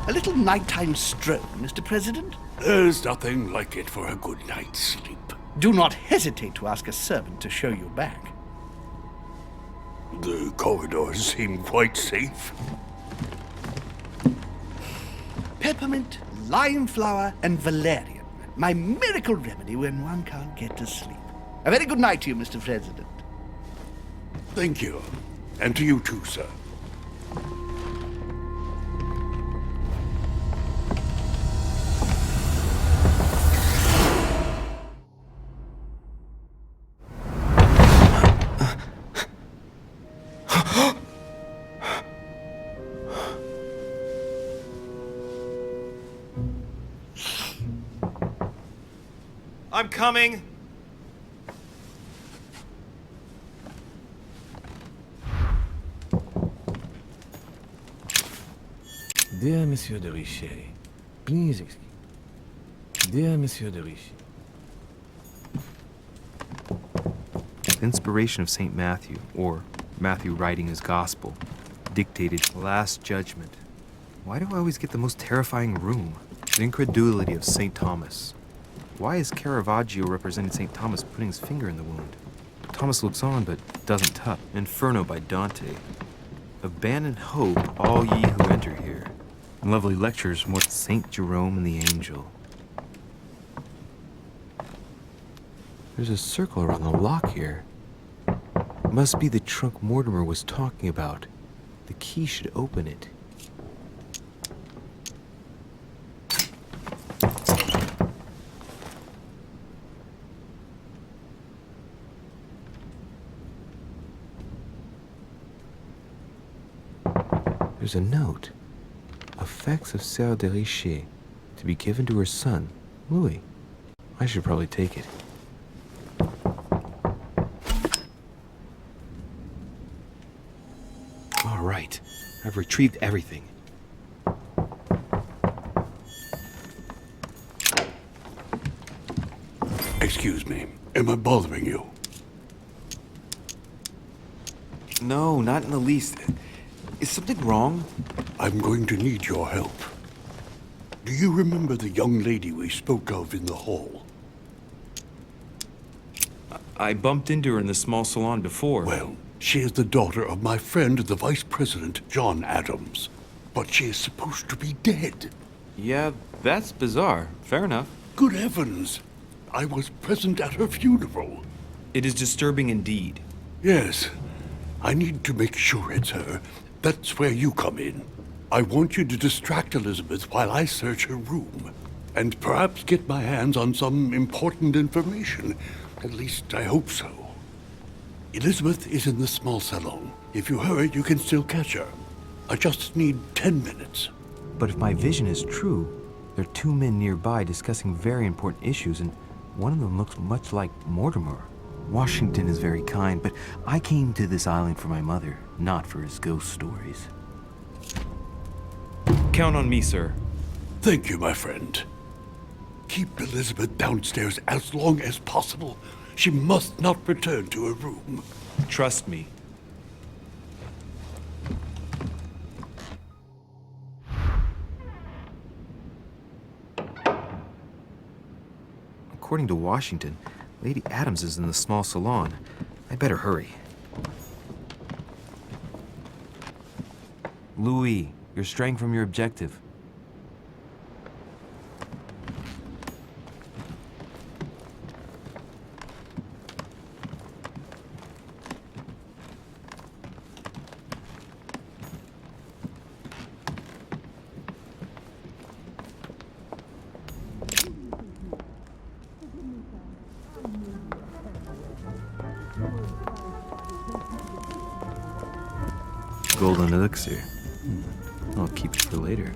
A little nighttime stroll, Mr. President? There's nothing like it for a good night's sleep. Do not hesitate to ask a servant to show you back. The corridors seem quite safe. Peppermint, lime flower, and valerian. My miracle remedy when one can't get to sleep. A very good night to you, Mr. President. Thank you. And to you too, sir. I'm coming! Dear Monsieur de Richet, please excuse. Dear Monsieur de Richet. The inspiration of St. Matthew, or Matthew writing his gospel, dictated the Last Judgment. Why do I always get the most terrifying room? The incredulity of St. Thomas. Why is Caravaggio representing St. Thomas putting his finger in the wound? Thomas looks on but doesn't touch. Inferno by Dante. Abandon hope, all ye who enter here. And lovely lectures from what St. Jerome and the Angel. There's a circle around the lock here. Must be the trunk Mortimer was talking about. The key should open it. There's a note. Effects of Sœur de Richet, to be given to her son, Louis. I should probably take it. All right. I've retrieved everything. Excuse me. Am I bothering you? No, not in the least. Is something wrong? I'm going to need your help. Do you remember the young lady we spoke of in the hall? I bumped into her in the small salon before. Well, she is the daughter of my friend, the Vice President, John Adams. But she is supposed to be dead. Yeah, that's bizarre. Fair enough. Good heavens! I was present at her funeral. It is disturbing indeed. Yes. I need to make sure it's her. That's where you come in. I want you to distract Elizabeth while I search her room. And perhaps get my hands on some important information. At least, I hope so. Elizabeth is in the small salon. If you hurry, you can still catch her. I just need 10 minutes. But if my vision is true, there are two men nearby discussing very important issues, and one of them looks much like Mortimer. Washington is very kind, but I came to this island for my mother, not for his ghost stories. Count on me, sir. Thank you, my friend. Keep Elizabeth downstairs as long as possible. She must not return to her room. Trust me. According to Washington, Lady Adams is in the small salon. I better hurry. Louis, you're straying from your objective. Golden elixir. I'll keep it for later.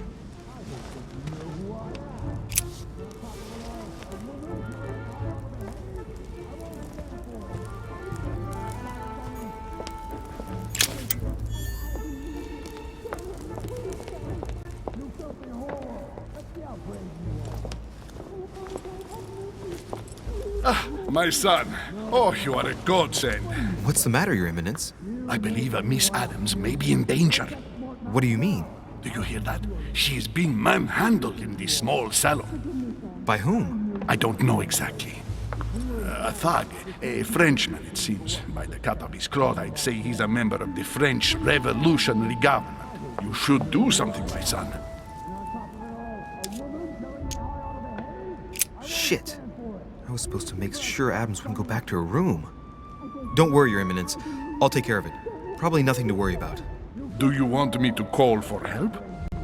My son. Oh, you are a godsend. What's the matter, Your Eminence? I believe Miss Adams may be in danger. What do you mean? Do you hear that? She is being manhandled in this small salon. By whom? I don't know exactly. A thug, a Frenchman, it seems. By the cut of his cloth, I'd say he's a member of the French Revolutionary Government. You should do something, my son. Shit. I was supposed to make sure Adams wouldn't go back to her room. Don't worry, Your Eminence. I'll take care of it. Probably nothing to worry about. Do you want me to call for help?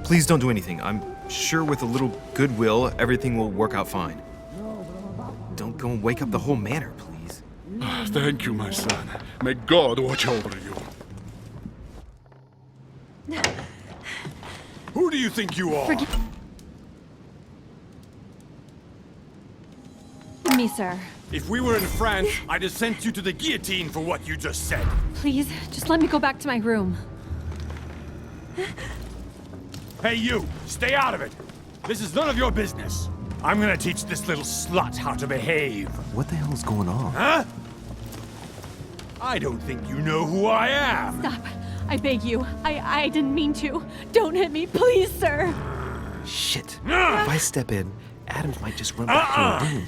Please don't do anything. I'm sure with a little goodwill, everything will work out fine. Don't go and wake up the whole manor, please. Thank you, my son. May God watch over you. Who do you think you are? Forgive me, sir. If we were in France, I'd have sent you to the guillotine for what you just said. Please, just let me go back to my room. Hey, you! Stay out of it! This is none of your business. I'm gonna teach this little slut how to behave. What the hell is going on? Huh? I don't think you know who I am. Stop. I beg you. I didn't mean to. Don't hit me, please, sir. Shit. If I step in, Adams might just run back to her room.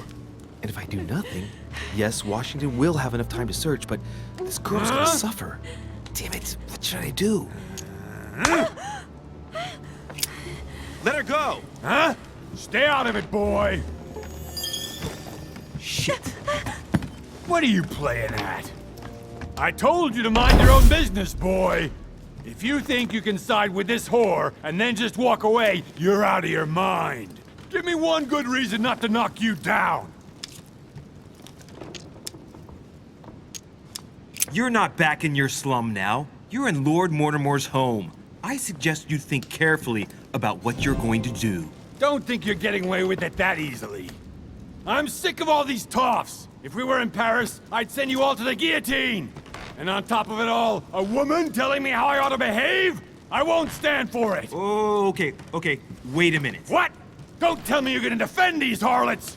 And if I do nothing, yes, Washington will have enough time to search, but this girl's gonna suffer. Damn it, what should I do? Let her go! Huh? Stay out of it, boy! Shit. What are you playing at? I told you to mind your own business, boy! If you think you can side with this whore and then just walk away, you're out of your mind. Give me one good reason not to knock you down. You're not back in your slum now. You're in Lord Mortimer's home. I suggest you think carefully about what you're going to do. Don't think you're getting away with it that easily. I'm sick of all these toffs. If we were in Paris, I'd send you all to the guillotine. And on top of it all, a woman telling me how I ought to behave? I won't stand for it. Oh, okay. Wait a minute. What? Don't tell me you're gonna defend these harlots!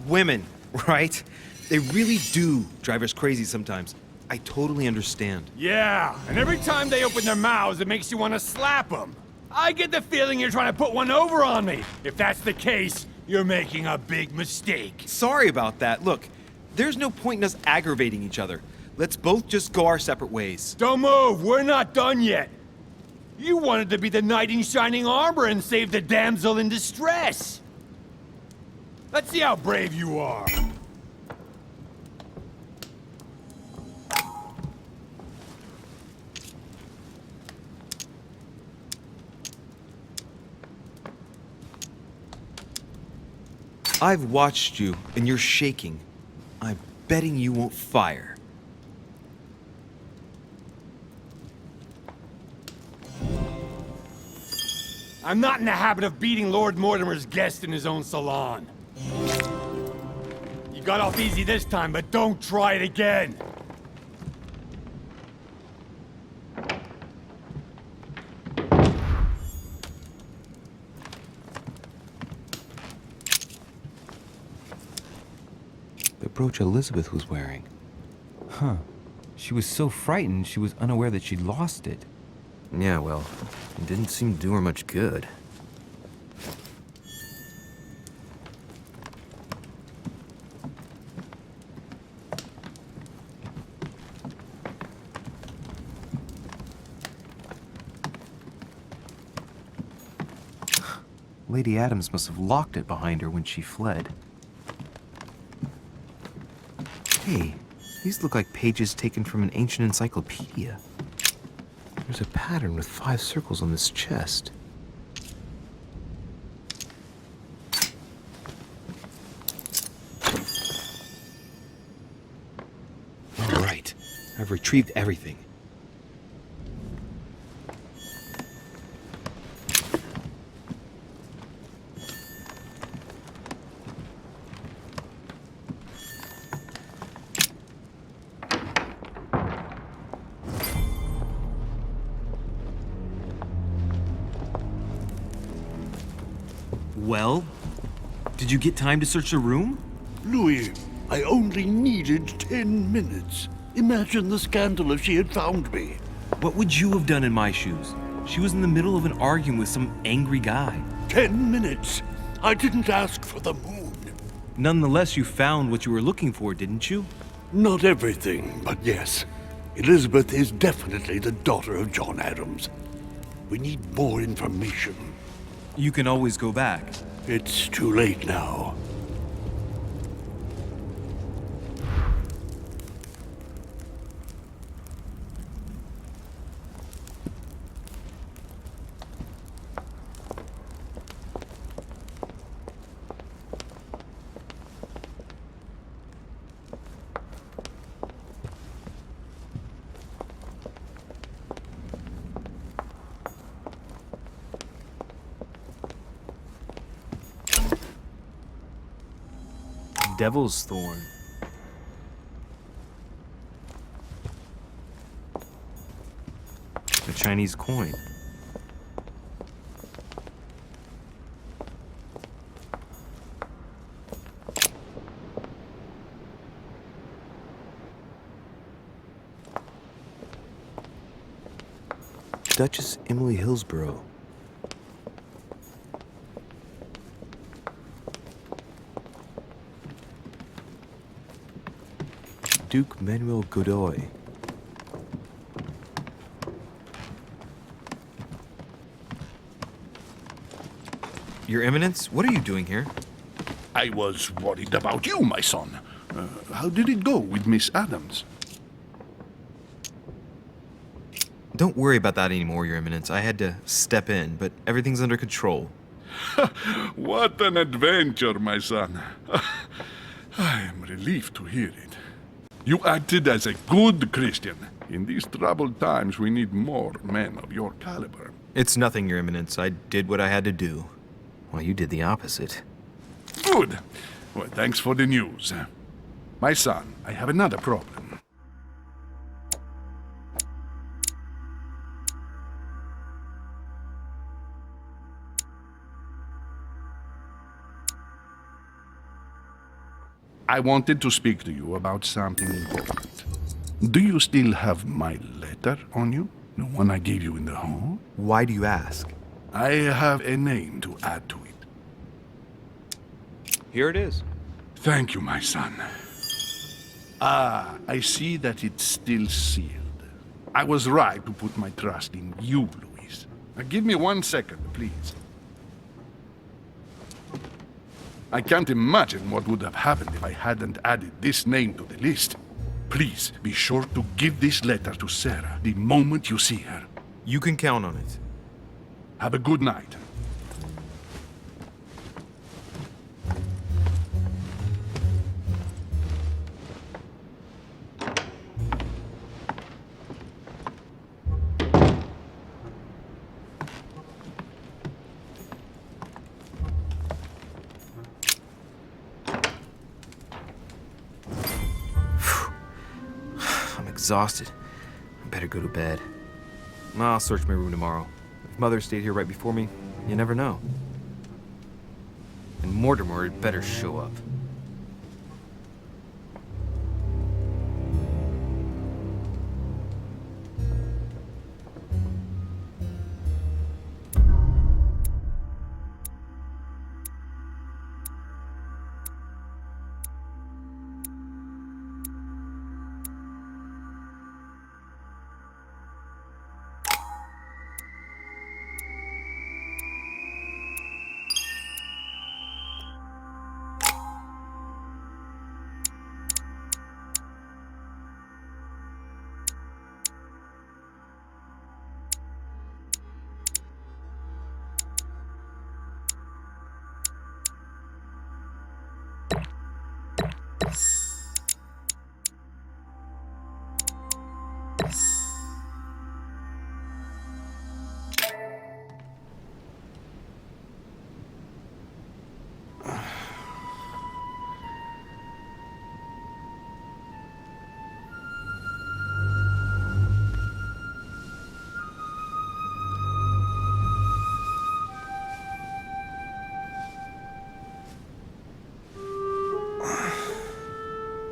Women, right? They really do drive us crazy sometimes. I totally understand. Yeah, and every time they open their mouths, it makes you want to slap them. I get the feeling you're trying to put one over on me. If that's the case, you're making a big mistake. Sorry about that. Look, there's no point in us aggravating each other. Let's both just go our separate ways. Don't move, we're not done yet. You wanted to be the knight in shining armor and save the damsel in distress. Let's see how brave you are. I've watched you, and you're shaking. I'm betting you won't fire. I'm not in the habit of beating Lord Mortimer's guest in his own salon. You got off easy this time, but don't try it again. brooch Elizabeth was wearing. Huh. She was so frightened she was unaware that she'd lost it. Yeah, well, it didn't seem to do her much good. Lady Adams must have locked it behind her when she fled. Hey, these look like pages taken from an ancient encyclopedia. There's a pattern with 5 circles on this chest. All right, I've retrieved everything. Well, did you get time to search the room? Louis, I only needed 10 minutes. Imagine the scandal if she had found me. What would you have done in my shoes? She was in the middle of an argument with some angry guy. 10 minutes? I didn't ask for the moon. Nonetheless, you found what you were looking for, didn't you? Not everything, but yes. Elizabeth is definitely the daughter of John Adams. We need more information. You can always go back. It's too late now. Devil's Thorn. A Chinese coin. Duchess Emily Hillsborough. Duke Manuel Godoy. Your Eminence, what are you doing here? I was worried about you, my son. How did it go with Miss Adams? Don't worry about that anymore, Your Eminence. I had to step in, but everything's under control. What an adventure, my son. I am relieved to hear it. You acted as a good Christian. In these troubled times, we need more men of your caliber. It's nothing, Your Eminence. I did what I had to do. Well, you did the opposite. Good. Well, thanks for the news. My son, I have another problem. I wanted to speak to you about something important. Do you still have my letter on you? The one I gave you in the hall? Why do you ask? I have a name to add to it. Here it is. Thank you, my son. Ah, I see that it's still sealed. I was right to put my trust in you, Louis. Now, give me 1 second, please. I can't imagine what would have happened if I hadn't added this name to the list. Please, be sure to give this letter to Sarah the moment you see her. You can count on it. Have a good night. Exhausted. I better go to bed. I'll search my room tomorrow. If Mother stayed here right before me, you never know. And Mortimer had better show up.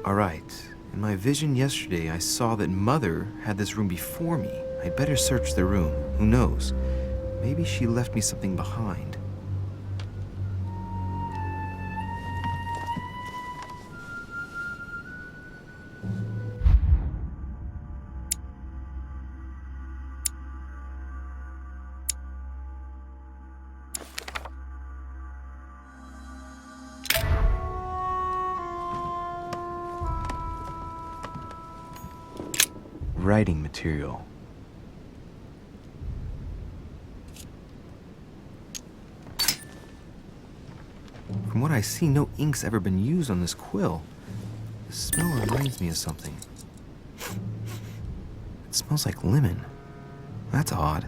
Alright. In my vision yesterday, I saw that Mother had this room before me. I'd better search the room. Who knows? Maybe she left me something behind. Writing material. From what I see, no ink's ever been used on this quill. The smell reminds me of something. It smells like lemon. That's odd.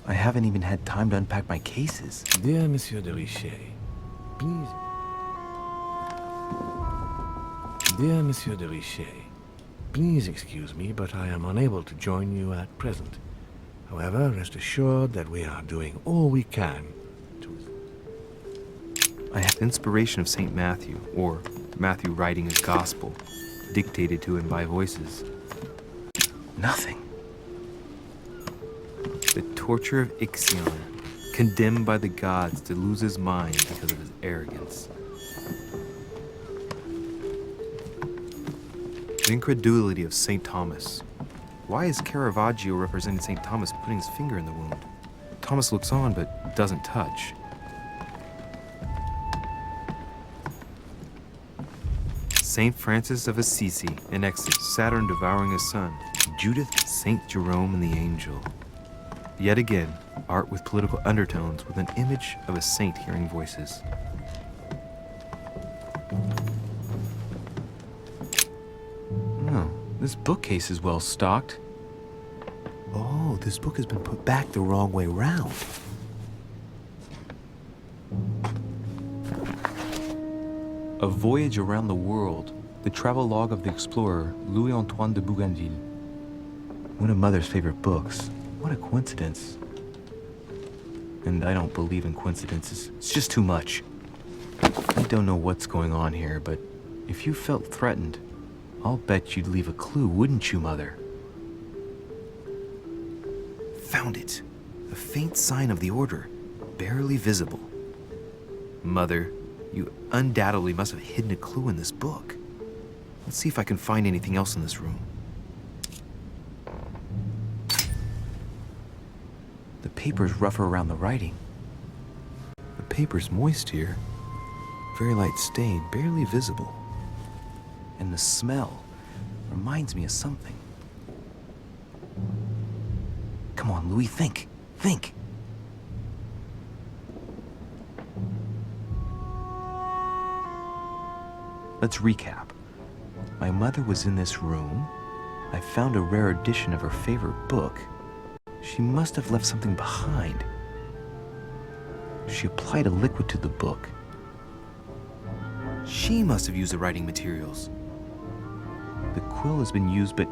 I haven't even had time to unpack my cases. Dear Monsieur de Richet, please... Dear Monsieur de Richet, please excuse me, but I am unable to join you at present. However, rest assured that we are doing all we can to... I have inspiration of St. Matthew, or Matthew writing a gospel, dictated to him by voices. Nothing. The torture of Ixion, condemned by the gods to lose his mind because of his arrogance. The incredulity of St. Thomas. Why is Caravaggio representing St. Thomas putting his finger in the wound? Thomas looks on but doesn't touch. St. Francis of Assisi in ecstasy, Saturn devouring his son. Judith, St. Jerome and the angel. Yet again, art with political undertones with an image of a saint hearing voices. Oh, this bookcase is well stocked. Oh, this book has been put back the wrong way round. A Voyage Around the World, the travelogue of the explorer Louis-Antoine de Bougainville. One of Mother's favorite books. What a coincidence. And I don't believe in coincidences. It's just too much. I don't know what's going on here, but if you felt threatened, I'll bet you'd leave a clue, wouldn't you, Mother? Found it. A faint sign of the order, barely visible. Mother, you undoubtedly must have hidden a clue in this book. Let's see if I can find anything else in this room. The paper's rougher around the writing. The paper's moist here. Very light stain, barely visible. And the smell reminds me of something. Come on, Louis, think. Think. Let's recap. My mother was in this room. I found a rare edition of her favorite book. She must have left something behind. She applied a liquid to the book. She must have used the writing materials. The quill has been used, but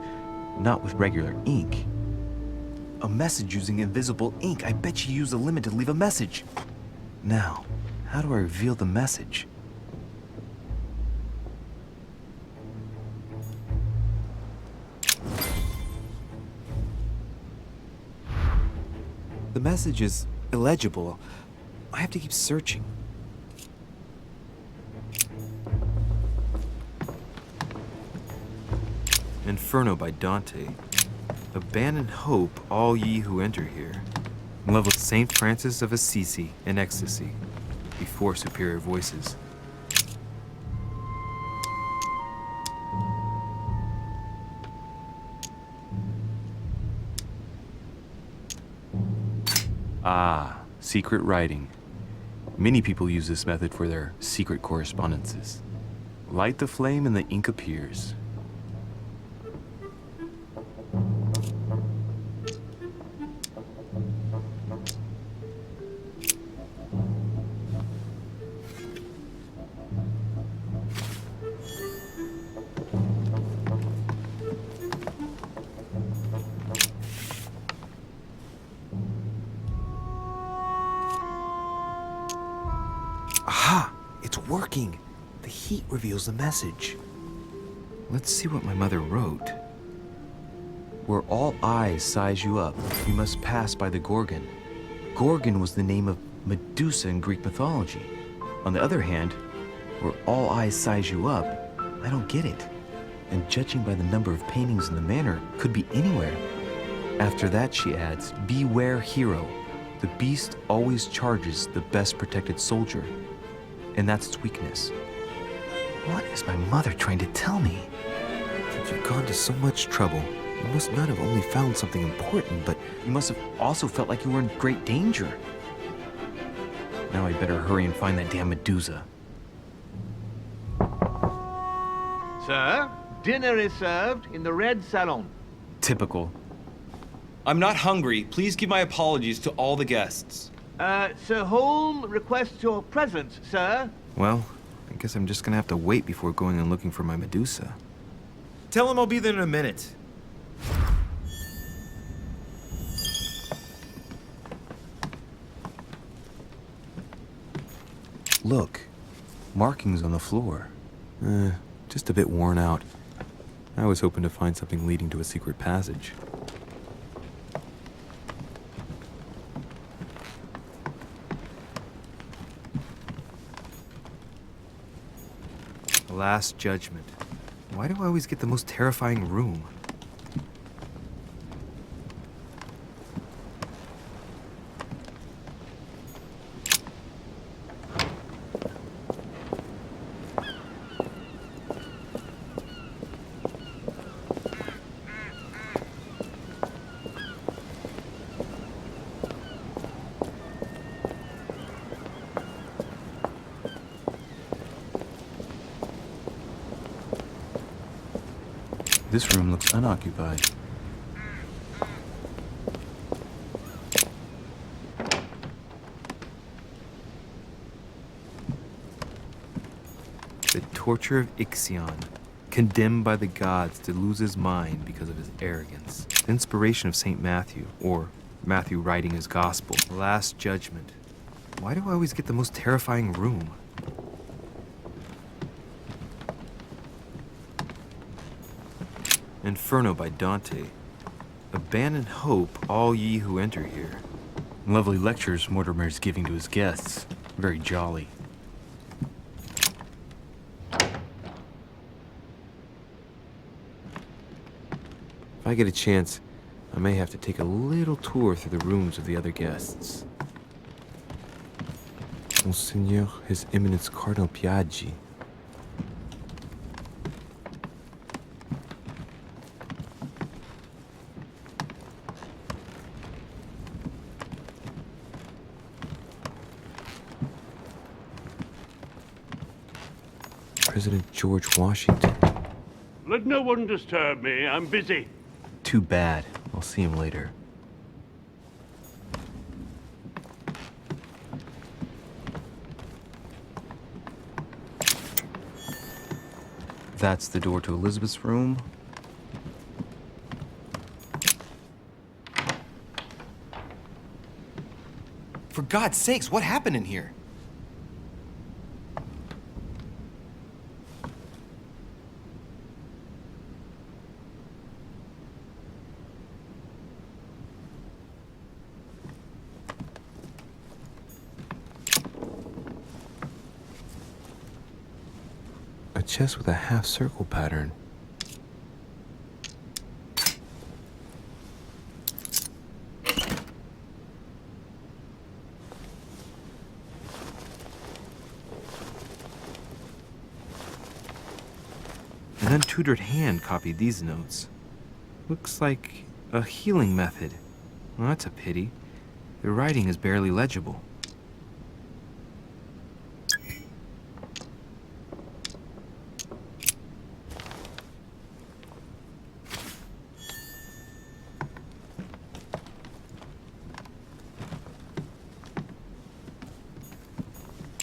not with regular ink. A message using invisible ink. I bet she used the limit to leave a message. Now, how do I reveal the message? The message is illegible. I have to keep searching. Inferno by Dante. Abandon hope, all ye who enter here. Love of St. Francis of Assisi in ecstasy, before superior voices. Ah, Secret writing. Many people use this method for their secret correspondences. Light the flame and the ink appears. Aha! It's working! The heat reveals the message. Let's see what my mother wrote. Where all eyes size you up, you must pass by the Gorgon. Gorgon was the name of Medusa in Greek mythology. On the other hand, where all eyes size you up, I don't get it. And judging by the number of paintings in the manor, could be anywhere. After that, she adds, beware hero. The beast always charges the best protected soldier. And that's its weakness. What is my mother trying to tell me? Since you've gone to so much trouble, you must not have only found something important, but You must have also felt like you were in great danger. Now I better hurry and find that damn Medusa. Sir, dinner is served in the red salon. Typical. I'm not hungry. Please give my apologies to all the guests. Sir Holm requests your presence, sir. well, I guess I'm just gonna have to wait before going and looking for my Medusa. Tell him I'll be there in a minute. Look, markings on the floor. Just a bit worn out. I was hoping to find something leading to a secret passage. The Last Judgment. Why do I always get the most terrifying room? This room looks unoccupied. The torture of Ixion, condemned by the gods to lose his mind because of his arrogance. The inspiration of St. Matthew, or Matthew writing his gospel. The Last Judgment. Why do I always get the most terrifying room? Inferno by Dante. Abandon hope, all ye who enter here. Lovely lectures Mortimer's giving to his guests. Very jolly. If I get a chance, I may have to take a little tour through the rooms of the other guests. Monseigneur, His Eminence Cardinal Piaggi. President George Washington. Let no one disturb me. I'm busy. Too bad. I'll see him later. That's the door to Elizabeth's room. For God's sakes, what happened in here? A chest with a half-circle pattern. An untutored hand copied these notes. Looks like a healing method. Well, that's a pity. The writing is barely legible.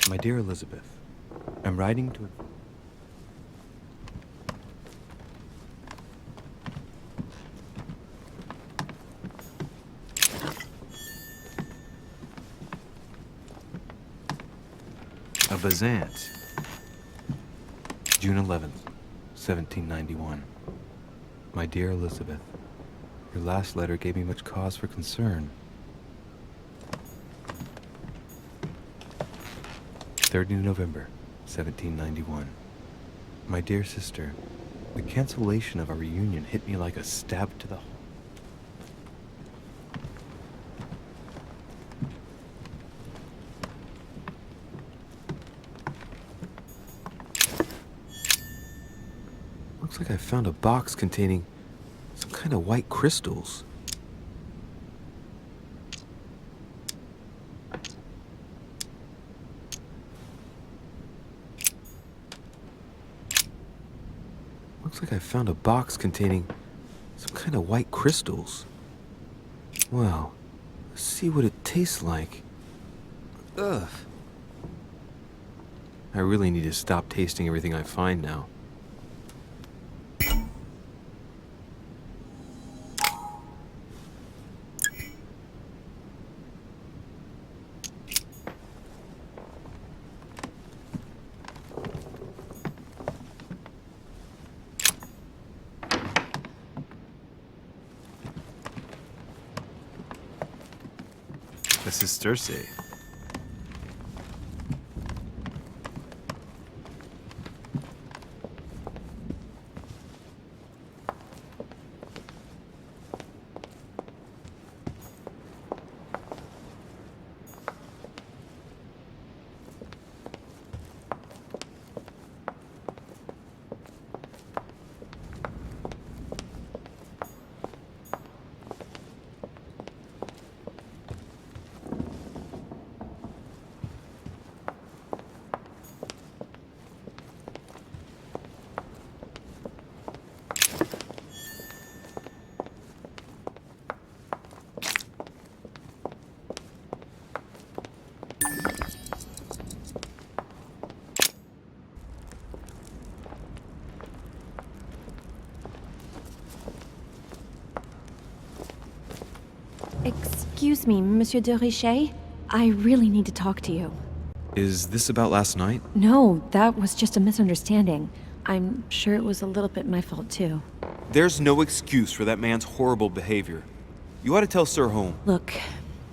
My dear Elizabeth, I'm writing to... A Bazant. June 11th, 1791. My dear Elizabeth, your last letter gave me much cause for concern. 30 November, 1791. My dear sister, the cancellation of our reunion hit me like a stab to the heart. Looks like I found a box containing some kind of white crystals. Looks like I found a box containing some kind of white crystals. Well, let's see what it tastes like. Ugh. I really need to stop tasting everything I find now. This is Circe. Excuse me, Monsieur de Richet. I really need to talk to you. Is this about last night? No, that was just a misunderstanding. I'm sure it was a little bit my fault, too. There's no excuse for that man's horrible behavior. You ought to tell Sir Holmes. Look,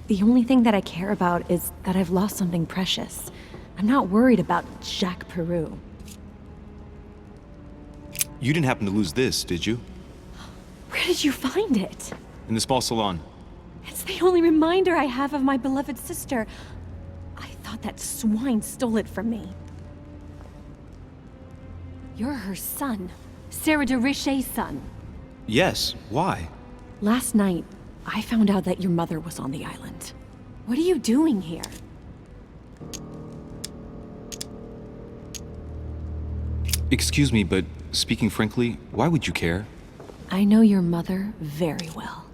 the only thing that I care about is that I've lost something precious. I'm not worried about Jacques Peru. You didn't happen to lose this, did you? Where did you find it? In the small salon. It's the only reminder I have of my beloved sister. I thought that swine stole it from me. You're her son. Sarah de Richet's son. Yes, why? Last night, I found out that your mother was on the island. What are you doing here? Excuse me, but speaking frankly, why would you care? I know your mother very well.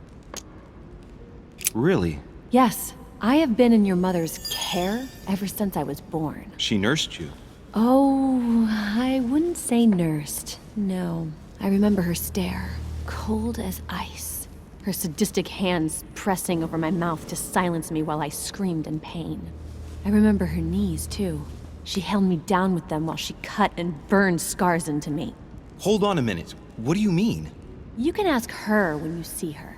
Really? Yes, I have been in your mother's care ever since I was born. She nursed you. Oh, I wouldn't say nursed. No. I remember her stare, cold as ice. Her sadistic hands pressing over my mouth to silence me while I screamed in pain. I remember her knees, too. She held me down with them while she cut and burned scars into me. Hold on a minute. What do you mean? You can ask her when you see her.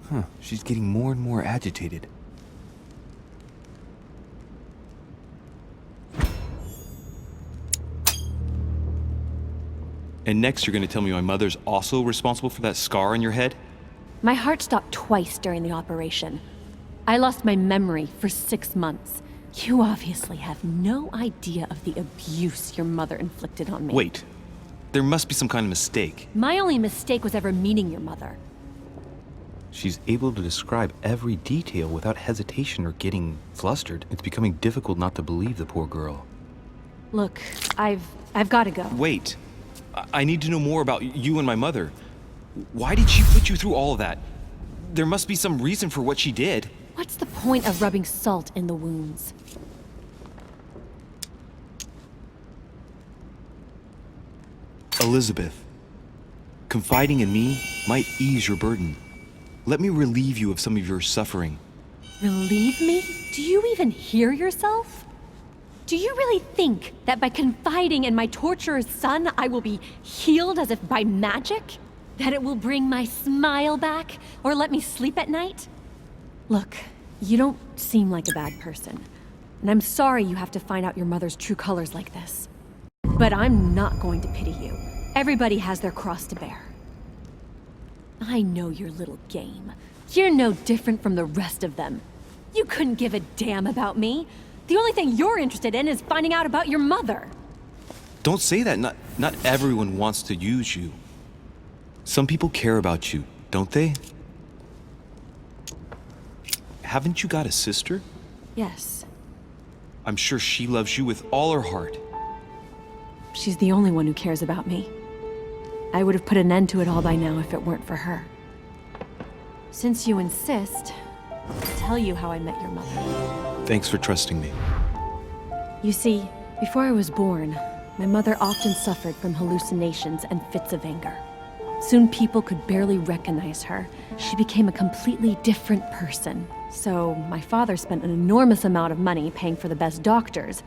Huh, she's getting more and more agitated. And next you're gonna tell me my mother's also responsible for that scar on your head? My heart stopped twice during the operation. I lost my memory for 6 months. You obviously have no idea of the abuse your mother inflicted on me. Wait. There must be some kind of mistake. My only mistake was ever meeting your mother. She's able to describe every detail without hesitation or getting flustered. It's becoming difficult not to believe the poor girl. Look, I've got to go. Wait. I need to know more about you and my mother. Why did she put you through all of that? There must be some reason for what she did. What's the point of rubbing salt in the wounds? Elizabeth, confiding in me might ease your burden. Let me relieve you of some of your suffering. Relieve me? Do you even hear yourself? Do you really think that by confiding in my torturer's son, I will be healed as if by magic? That it will bring my smile back, or let me sleep at night? Look, you don't seem like a bad person, and I'm sorry you have to find out your mother's true colors like this. But I'm not going to pity you. Everybody has their cross to bear. I know your little game. You're no different from the rest of them. You couldn't give a damn about me. The only thing you're interested in is finding out about your mother. Don't say that. Not everyone wants to use you. Some people care about you, don't they? Haven't you got a sister? Yes. I'm sure she loves you with all her heart. She's the only one who cares about me. I would have put an end to it all by now if it weren't for her. Since you insist, I'll tell you how I met your mother. Thanks for trusting me. You see, before I was born, my mother often suffered from hallucinations and fits of anger. Soon people could barely recognize her. She became a completely different person. So my father spent an enormous amount of money paying for the best doctors,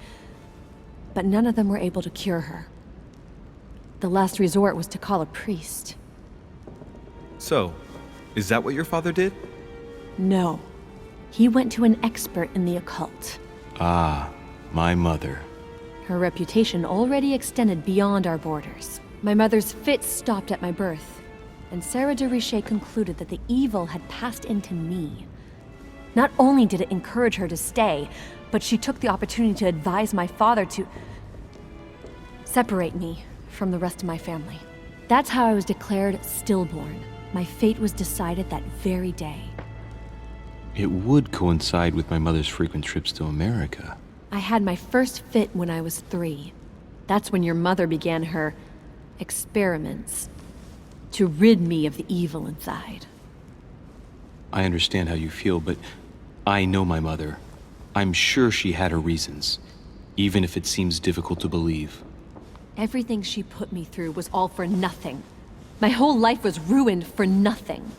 but none of them were able to cure her. The last resort was to call a priest. So, is that what your father did? No. He went to an expert in the occult. Ah, my mother. Her reputation already extended beyond our borders. My mother's fits stopped at my birth, and Sarah de Richet concluded that the evil had passed into me. Not only did it encourage her to stay, but she took the opportunity to advise my father to separate me from the rest of my family. That's how I was declared stillborn. My fate was decided that very day. It would coincide with my mother's frequent trips to America. I had my first fit when I was 3. That's when your mother began her experiments to rid me of the evil inside. I understand how you feel, but I know my mother. I'm sure she had her reasons, even if it seems difficult to believe. Everything she put me through was all for nothing. My whole life was ruined for nothing.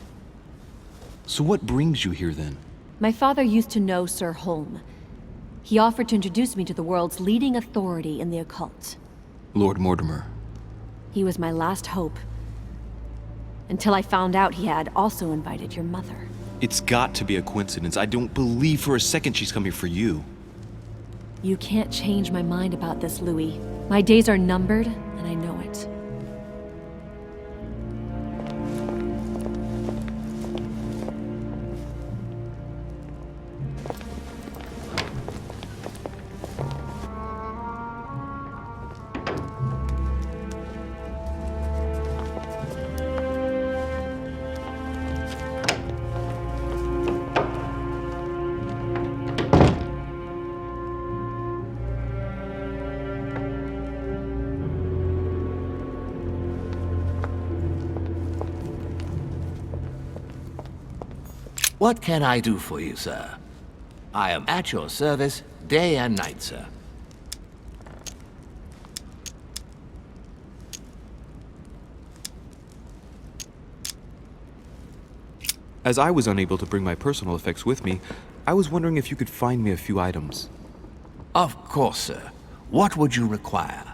So what brings you here then? My father used to know Sir Holm. He offered to introduce me to the world's leading authority in the occult. Lord Mortimer. He was my last hope. Until I found out he had also invited your mother. It's got to be a coincidence. I don't believe for a second she's coming for you. You can't change my mind about this, Louis. My days are numbered, and I know it. What can I do for you, sir? I am at your service day and night, sir. As I was unable to bring my personal effects with me, I was wondering if you could find me a few items. Of course, sir. What would you require?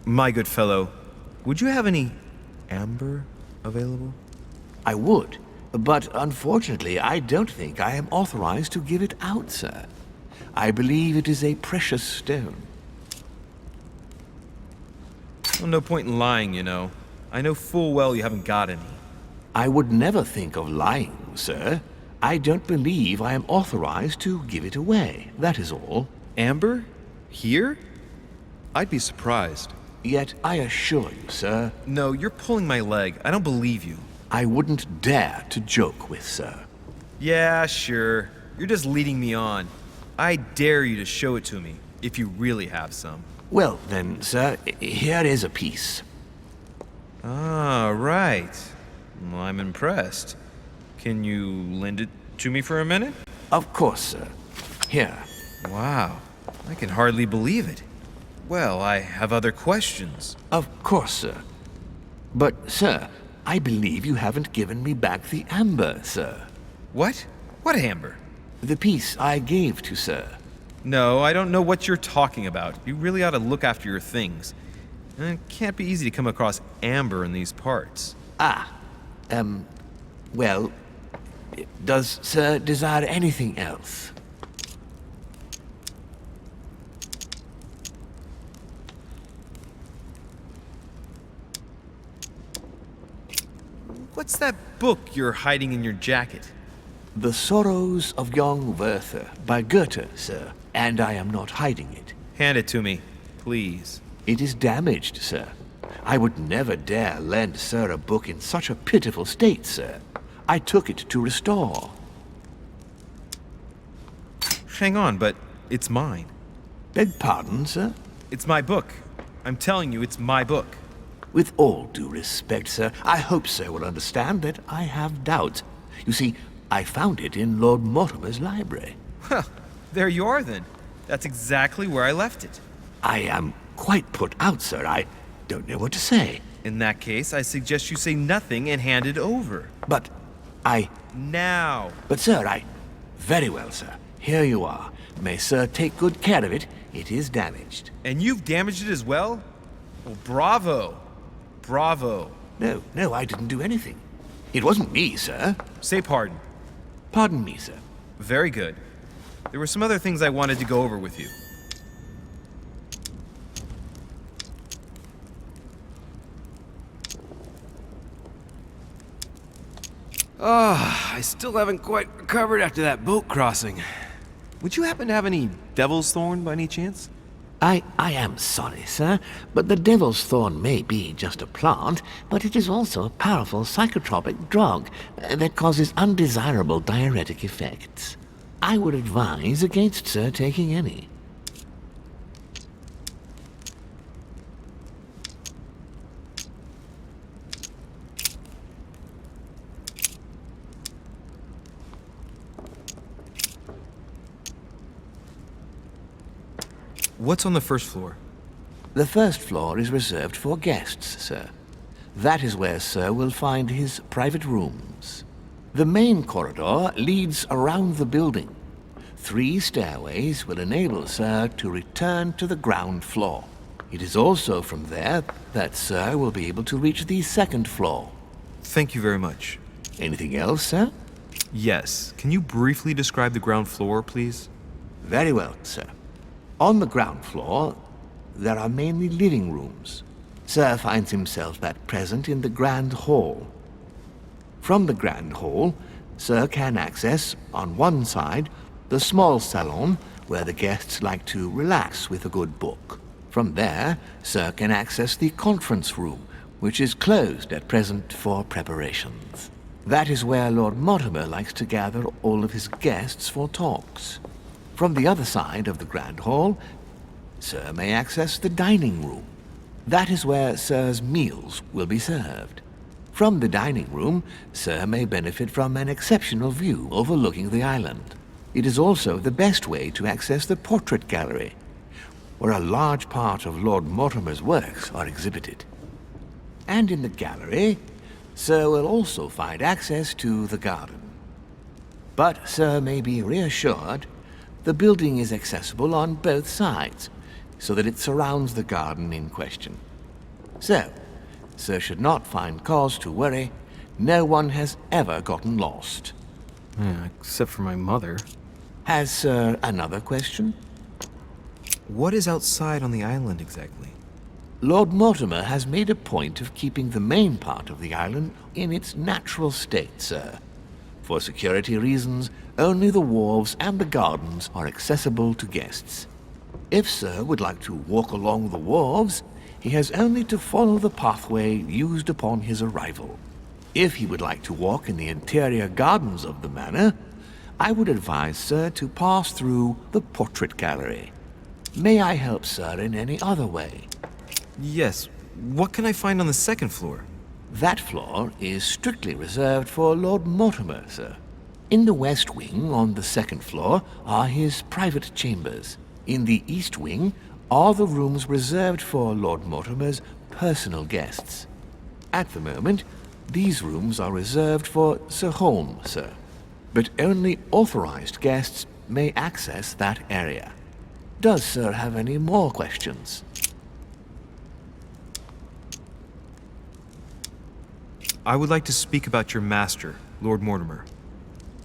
My good fellow, would you have any amber available? I would, but unfortunately I don't think I am authorized to give it out, sir. I believe it is a precious stone. Well, no point in lying, you know. I know full well you haven't got any. I would never think of lying, sir. I don't believe I am authorized to give it away, that is all. Amber? Here? I'd be surprised. Yet I assure you, sir, No, you're pulling my leg. I don't believe you. I wouldn't dare to joke with, sir. Yeah, sure. You're just leading me on. I dare you to show it to me, if you really have some. Well, then, sir, here is a piece. Ah, right. Well, I'm impressed. Can you lend it to me for a minute? Of course, sir. Here. Wow, I can hardly believe it. Well, I have other questions. Of course, sir. But, sir, I believe you haven't given me back the amber, sir. What? What amber? The piece I gave to sir. No, I don't know what you're talking about. You really ought to look after your things. And it can't be easy to come across amber in these parts. Well, does sir desire anything else? What's that book you're hiding in your jacket? The Sorrows of Young Werther by Goethe, sir, and I am not hiding it. Hand it to me, please. It is damaged, sir. I would never dare lend sir a book in such a pitiful state, sir. I took it to restore. Hang on, but it's mine. Beg pardon, sir? It's my book. I'm telling you, it's my book. With all due respect, sir, I hope sir will understand that I have doubts. You see, I found it in Lord Mortimer's library. Well, there you are then. That's exactly where I left it. I am quite put out, sir. I don't know what to say. In that case, I suggest you say nothing and hand it over. But Now! But sir, Very well, sir. Here you are. May sir take good care of it. It is damaged. And you've damaged it as well? Well, bravo. Bravo. No, I didn't do anything. It wasn't me, sir. Say pardon. Pardon me, sir. Very good. There were some other things I wanted to go over with you. I still haven't quite recovered after that boat crossing. Would you happen to have any devil's thorn by any chance? I am sorry, sir, but the devil's thorn may be just a plant, but it is also a powerful psychotropic drug that causes undesirable diuretic effects. I would advise against sir taking any. What's on the first floor? The first floor is reserved for guests, sir. That is where sir will find his private rooms. The main corridor leads around the building. 3 stairways will enable sir to return to the ground floor. It is also from there that sir will be able to reach the second floor. Thank you very much. Anything else, sir? Yes. Can you briefly describe the ground floor, please? Very well, sir. On the ground floor, there are mainly living rooms. Sir finds himself at present in the Grand Hall. From the Grand Hall, sir can access, on one side, the small salon where the guests like to relax with a good book. From there, sir can access the conference room, which is closed at present for preparations. That is where Lord Mortimer likes to gather all of his guests for talks. From the other side of the Grand Hall, sir may access the dining room. That is where sir's meals will be served. From the dining room, sir may benefit from an exceptional view overlooking the island. It is also the best way to access the portrait gallery, where a large part of Lord Mortimer's works are exhibited. And in the gallery, sir will also find access to the garden. But sir may be reassured the building is accessible on both sides, so that it surrounds the garden in question. So, sir should not find cause to worry. No one has ever gotten lost. Yeah, except for my mother. Has sir another question? What is outside on the island exactly? Lord Mortimer has made a point of keeping the main part of the island in its natural state, sir. For security reasons, only the wharves and the gardens are accessible to guests. If Sir would like to walk along the wharves, he has only to follow the pathway used upon his arrival. If he would like to walk in the interior gardens of the manor, I would advise Sir to pass through the portrait gallery. May I help Sir in any other way? Yes. What can I find on the second floor? That floor is strictly reserved for Lord Mortimer, sir. In the west wing, on the second floor, are his private chambers. In the east wing are the rooms reserved for Lord Mortimer's personal guests. At the moment, these rooms are reserved for Sir Holm, sir. But only authorized guests may access that area. Does Sir have any more questions? I would like to speak about your master, Lord Mortimer.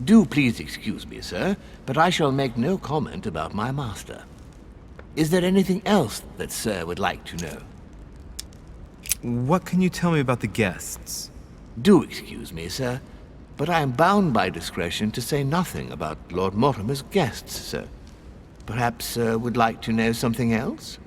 Do please excuse me, sir, but I shall make no comment about my master. Is there anything else that Sir would like to know? What can you tell me about the guests? Do excuse me, sir, but I am bound by discretion to say nothing about Lord Mortimer's guests, sir. Perhaps Sir would like to know something else?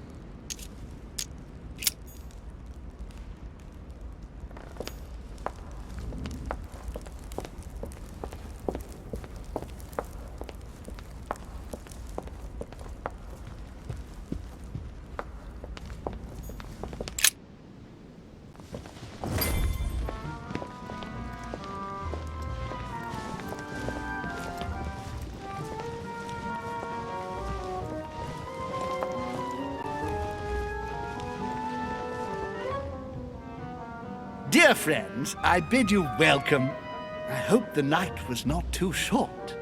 Dear friends, I bid you welcome. I hope the night was not too short.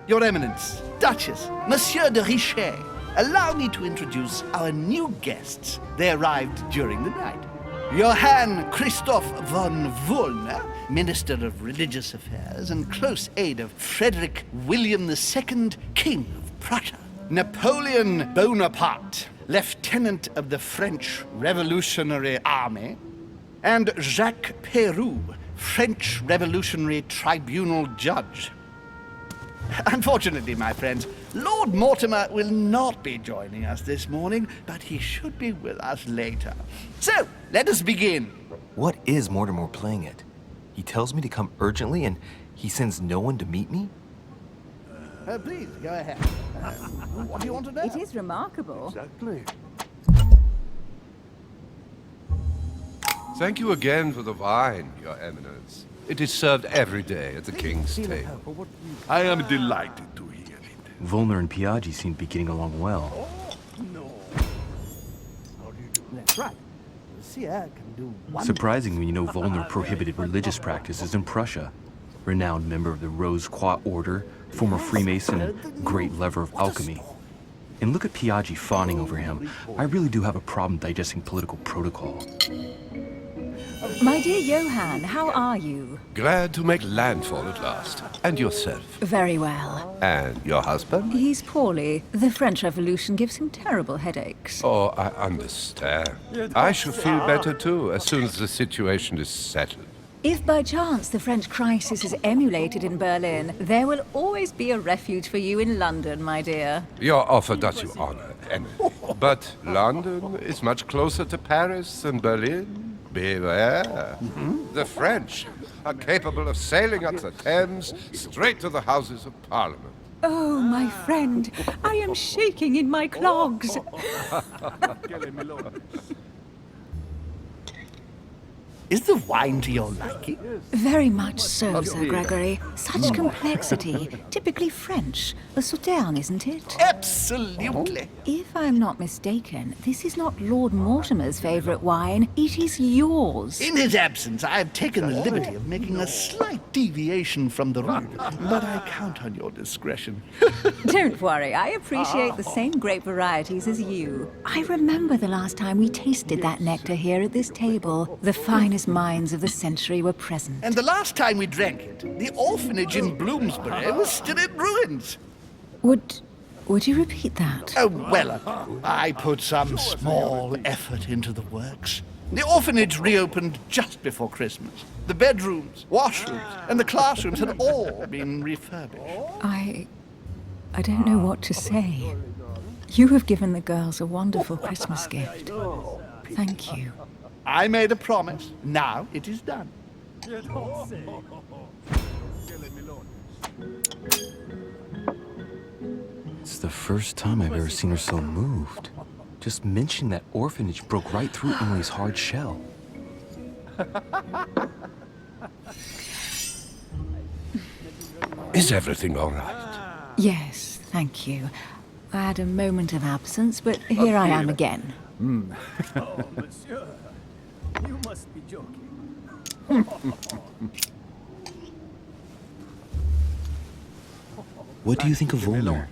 Your Eminence, Duchess, Monsieur de Richet, allow me to introduce our new guests. They arrived during the night. Johann Christoph von Wollner, Minister of Religious Affairs and close aide of Frederick William II, King of Prussia. Napoleon Bonaparte, Lieutenant of the French Revolutionary Army. And Jacques Peroux, French Revolutionary Tribunal Judge. Unfortunately, my friends, Lord Mortimer will not be joining us this morning, but he should be with us later. So, let us begin. What is Mortimer playing at? He tells me to come urgently and he sends no one to meet me? Please, go ahead. What do you want to know? It is remarkable. Exactly. Thank you again for the wine, Your Eminence. It is served every day at the King's table. I am delighted to hear it. Volner and Piaggi seem to be getting along well. That's right. The seer can do wonders. Surprising when you know Volner prohibited religious practices in Prussia. Renowned member of the Rose Croix Order, former Freemason, and great lover of alchemy. And look at Piaggi fawning over him. I really do have a problem digesting political protocol. My dear Johann, how are you? Glad to make landfall at last. And yourself? Very well. And your husband? He's poorly. The French Revolution gives him terrible headaches. Oh, I understand. I shall feel better too, as soon as the situation is settled. If by chance the French crisis is emulated in Berlin, there will always be a refuge for you in London, my dear. Your offer does you honor, Emily. But London is much closer to Paris than Berlin. Beware. The French are capable of sailing up the Thames straight to the Houses of Parliament. Oh, my friend, I am shaking in my clogs. Is the wine to your liking? Very much so, Sir Gregory. Such complexity. Typically French. A Sauterne, isn't it? Absolutely. If I'm not mistaken, this is not Lord Mortimer's favourite wine. It is yours. In his absence, I have taken the liberty of making a slight deviation from the rule, but I count on your discretion. Don't worry, I appreciate the same grape varieties as you. I remember the last time we tasted that nectar here at this table. The finest minds of the century were present. And the last time we drank it, the orphanage in Bloomsbury was still in ruins. Would you repeat that? Oh, well, I put some small effort into the works. The orphanage reopened just before Christmas. The bedrooms, washrooms, and the classrooms had all been refurbished. I don't know what to say. You have given the girls a wonderful Christmas gift. Thank you. I made a promise. Now it is done. It's the first time I've ever seen her so moved. Just mentioning that orphanage broke right through Emily's hard shell. Is everything all right? Yes, thank you. I had a moment of absence, but here I am again. Oh, monsieur. You must be joking. What do you think of Volner?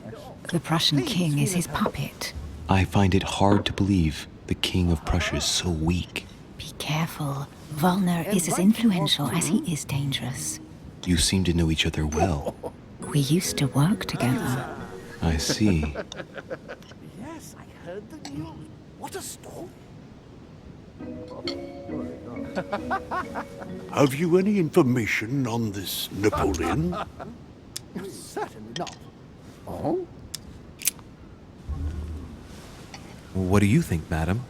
The Prussian king is his puppet. I find it hard to believe the king of Prussia is so weak. Be careful. Volner is as influential as he is dangerous. You seem to know each other well. We used to work together. I see. Yes, I heard the news. What a story. Have you any information on this Napoleon? Certainly not. Oh? What do you think, madam?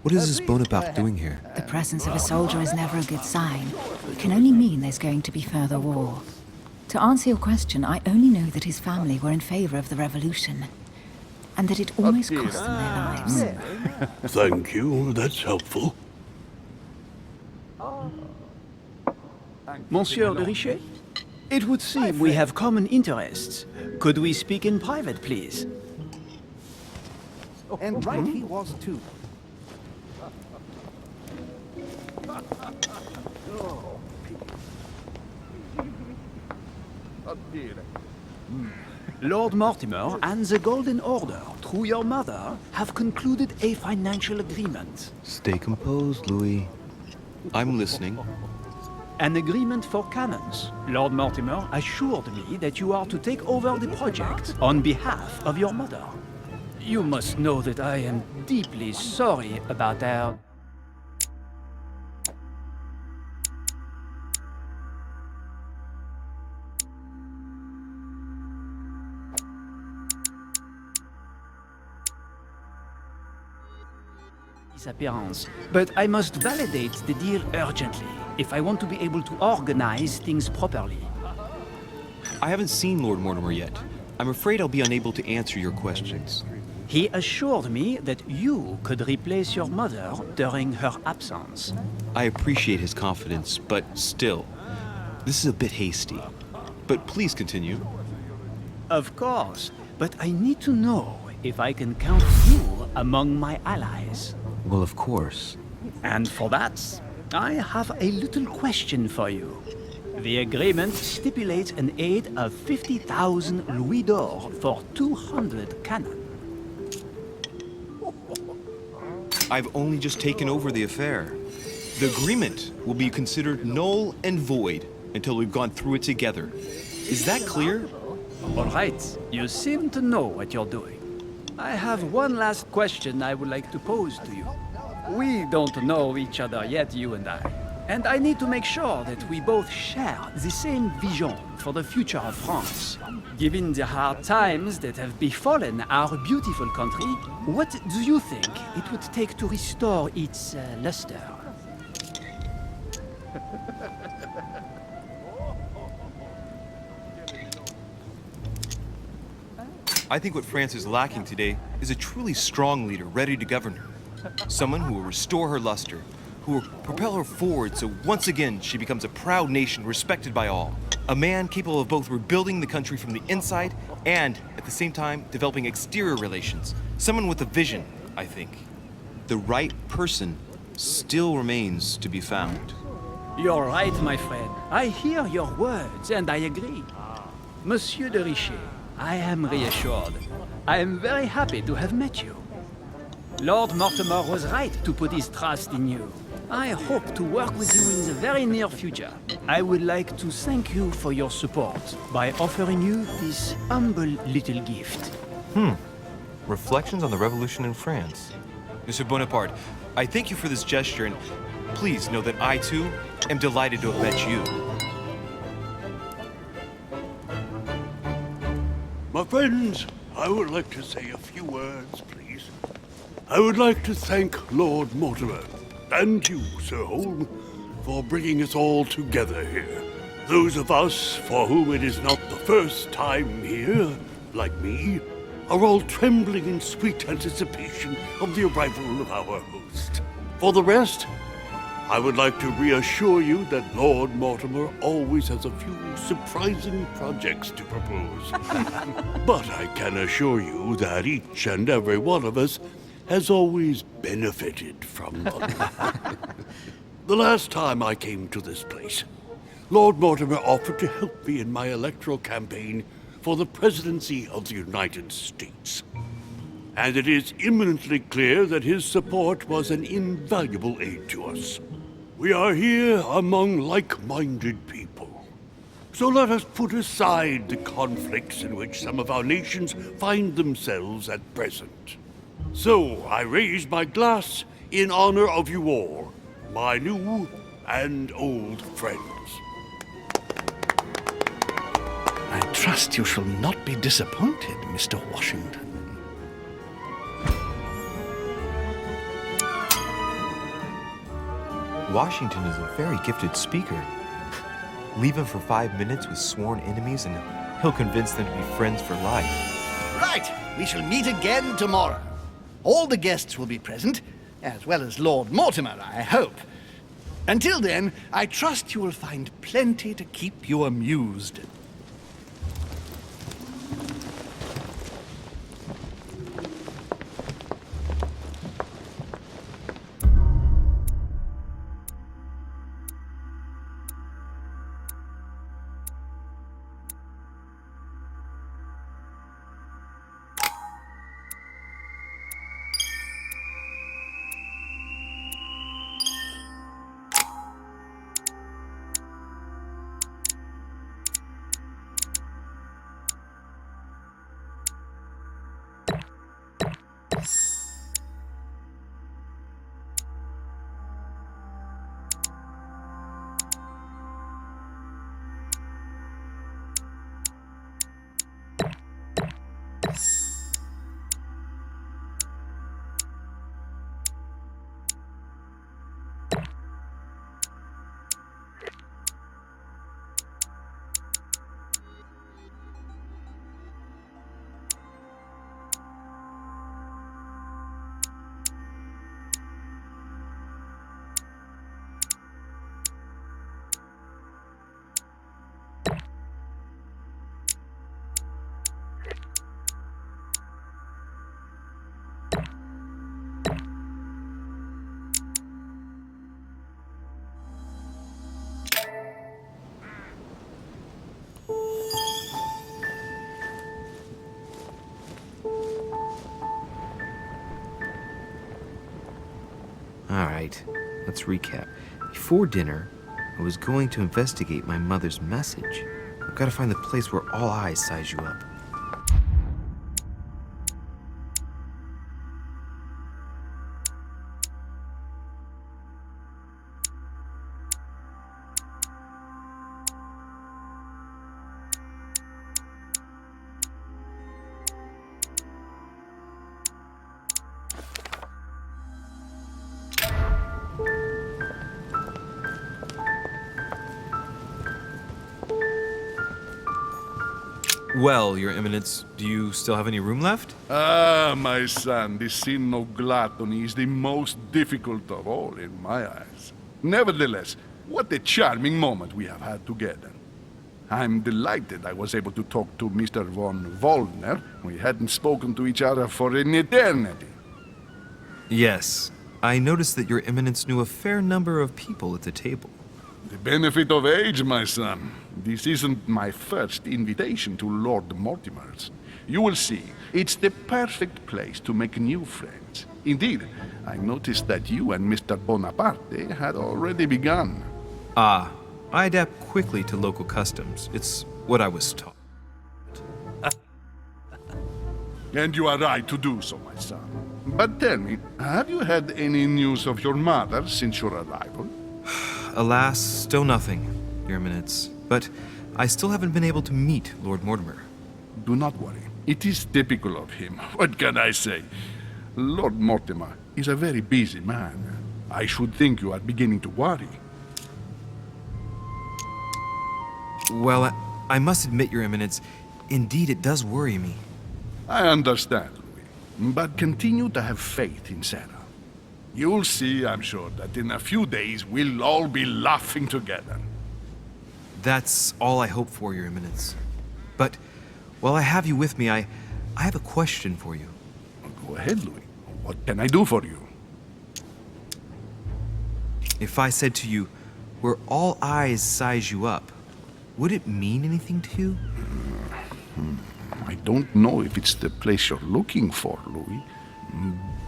What is this Bonaparte doing here? The presence of a soldier is never a good sign. It can only mean there's going to be further war. To answer your question, I only know that his family were in favor of the revolution, and that it almost cost them their lives. Thank you, that's helpful. Monsieur de Richet? It would seem we have common interests. Could we speak in private, please? And right he was too. Lord Mortimer and the Golden Order, through your mother, have concluded a financial agreement. Stay composed, Louis. I'm listening. An agreement for cannons. Lord Mortimer assured me that you are to take over the project on behalf of your mother. You must know that I am deeply sorry about our... disappearance, but I must validate the deal urgently if I want to be able to organize things properly. I haven't seen Lord Mortimer yet. I'm afraid I'll be unable to answer your questions. He assured me that you could replace your mother during her absence. I appreciate his confidence, but still, this is a bit hasty. But please continue. Of course, but I need to know if I can count you among my allies. Well, of course. And for that, I have a little question for you. The agreement stipulates an aid of 50,000 louis d'or for 200 cannon. I've only just taken over the affair. The agreement will be considered null and void until we've gone through it together. Is that clear? All right, you seem to know what you're doing. I have one last question I would like to pose to you. We don't know each other yet, you and I. And I need to make sure that we both share the same vision for the future of France. Given the hard times that have befallen our beautiful country, what do you think it would take to restore its luster? I think what France is lacking today is a truly strong leader ready to govern her. Someone who will restore her luster, who will propel her forward so once again she becomes a proud nation respected by all. A man capable of both rebuilding the country from the inside and, at the same time, developing exterior relations. Someone with a vision, I think. The right person still remains to be found. You're right, my friend. I hear your words and I agree. Monsieur de Richet, I am reassured. I am very happy to have met you. Lord Mortimer was right to put his trust in you. I hope to work with you in the very near future. I would like to thank you for your support by offering you this humble little gift. Reflections on the Revolution in France. Mr. Bonaparte, I thank you for this gesture, and please know that I, too, am delighted to have met you. My friends, I would like to say a few words, please. I would like to thank Lord Mortimer, and you, Sir Holm, for bringing us all together here. Those of us for whom it is not the first time here, like me, are all trembling in sweet anticipation of the arrival of our host. For the rest, I would like to reassure you that Lord Mortimer always has a few surprising projects to propose. But I can assure you that each and every one of us has always benefited from them. The last time I came to this place, Lord Mortimer offered to help me in my electoral campaign for the presidency of the United States. And it is imminently clear that his support was an invaluable aid to us. We are here among like-minded people. So let us put aside the conflicts in which some of our nations find themselves at present. So I raise my glass in honor of you all, my new and old friends. I trust you shall not be disappointed, Mr. Washington. Washington is a very gifted speaker. Leave him for 5 minutes with sworn enemies and he'll convince them to be friends for life. Right, we shall meet again tomorrow. All the guests will be present, as well as Lord Mortimer, I hope. Until then, I trust you will find plenty to keep you amused. Alright, let's recap. Before dinner, I was going to investigate my mother's message. I've got to find the place where all eyes size you up. Well, Your Eminence, do you still have any room left? Ah, my son, the sin of gluttony is the most difficult of all in my eyes. Nevertheless, what a charming moment we have had together. I'm delighted I was able to talk to Mr. von Wollner. We hadn't spoken to each other for an eternity. Yes. I noticed that Your Eminence knew a fair number of people at the table. The benefit of age, my son. This isn't my first invitation to Lord Mortimer's. You will see, it's the perfect place to make new friends. Indeed, I noticed that you and Mr. Bonaparte had already begun. Ah, I adapt quickly to local customs. It's what I was taught. And you are right to do so, my son. But tell me, have you had any news of your mother since your arrival? Alas, still nothing, Your Eminence. But I still haven't been able to meet Lord Mortimer. Do not worry. It is typical of him. What can I say? Lord Mortimer is a very busy man. I should think you are beginning to worry. Well, I must admit, Your Eminence, indeed it does worry me. I understand, Louis. But continue to have faith in Sarah. You'll see, I'm sure, that in a few days we'll all be laughing together. That's all I hope for, Your Eminence. But while I have you with me, I have a question for you. Go ahead, Louis. What can I do for you? If I said to you, where all eyes size you up, would it mean anything to you? I don't know if it's the place you're looking for, Louis,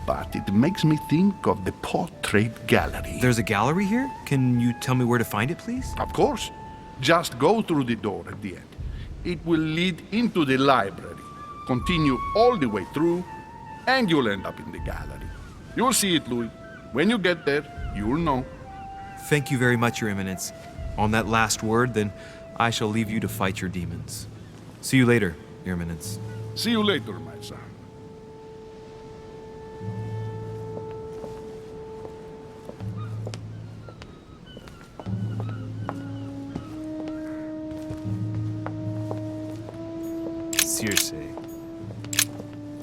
but it makes me think of the portrait gallery. There's a gallery here? Can you tell me where to find it, please? Of course. Just go through the door at the end. It will lead into the library, continue all the way through, and you'll end up in the gallery. You'll see it, Louis. When you get there, you'll know. Thank you very much, Your Eminence. On that last word, then, I shall leave you to fight your demons. See you later, Your Eminence. See you later, my son. Circe.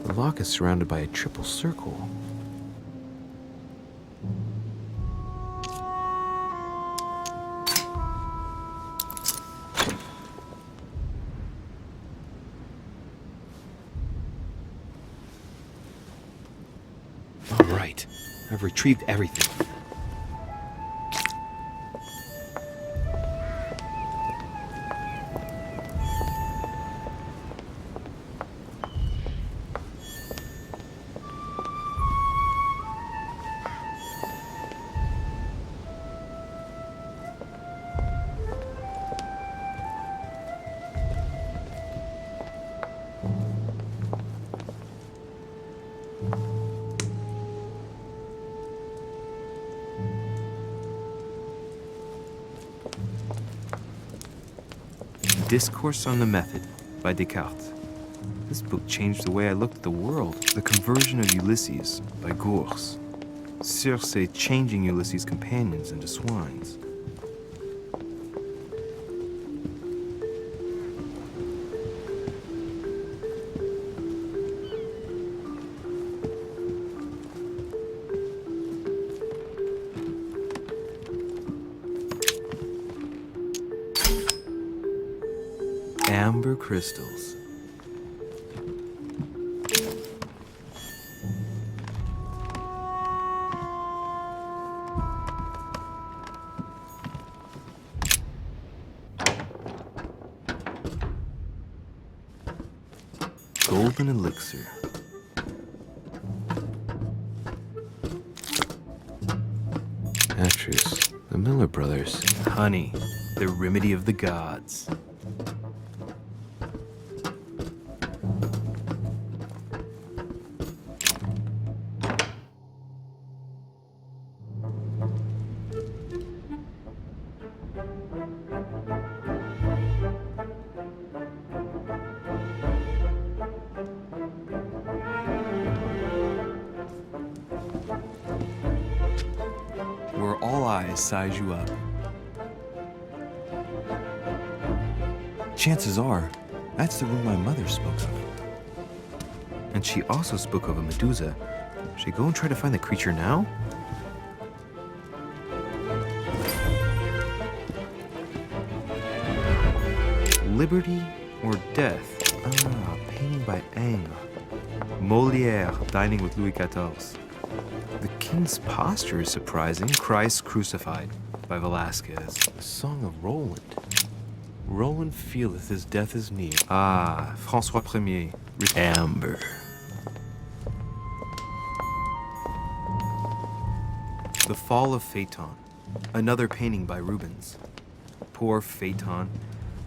The lock is surrounded by a triple circle. All right, I've retrieved everything. Discourse on the Method by Descartes. This book changed the way I looked at the world. The Conversion of Ulysses by Gours. Circe changing Ulysses' companions into swines. Amber crystals. Golden elixir. Atrus, the Miller brothers. Honey, the remedy of the gods. Where all eyes size you up. Chances are, that's the room my mother spoke of. And she also spoke of a Medusa. Should I go and try to find the creature now? Liberty or death? Ah, painting by Ingres. Molière dining with Louis XIV. The king's posture is surprising. Christ crucified by Velasquez. A song of Roland. Roland feeleth his death is near. Ah, François Ier. Amber. The Fall of Phaeton. Another painting by Rubens. Poor Phaeton,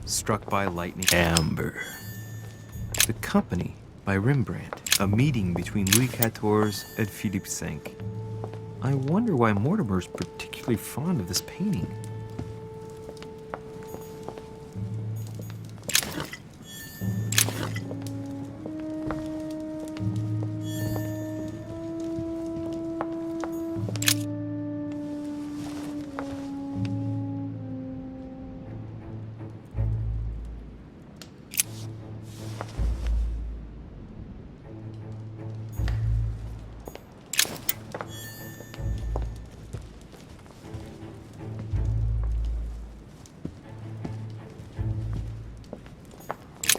struck by lightning. Amber. The Company by Rembrandt. A meeting between Louis XIV and Philippe V. I wonder why Mortimer's particularly fond of this painting.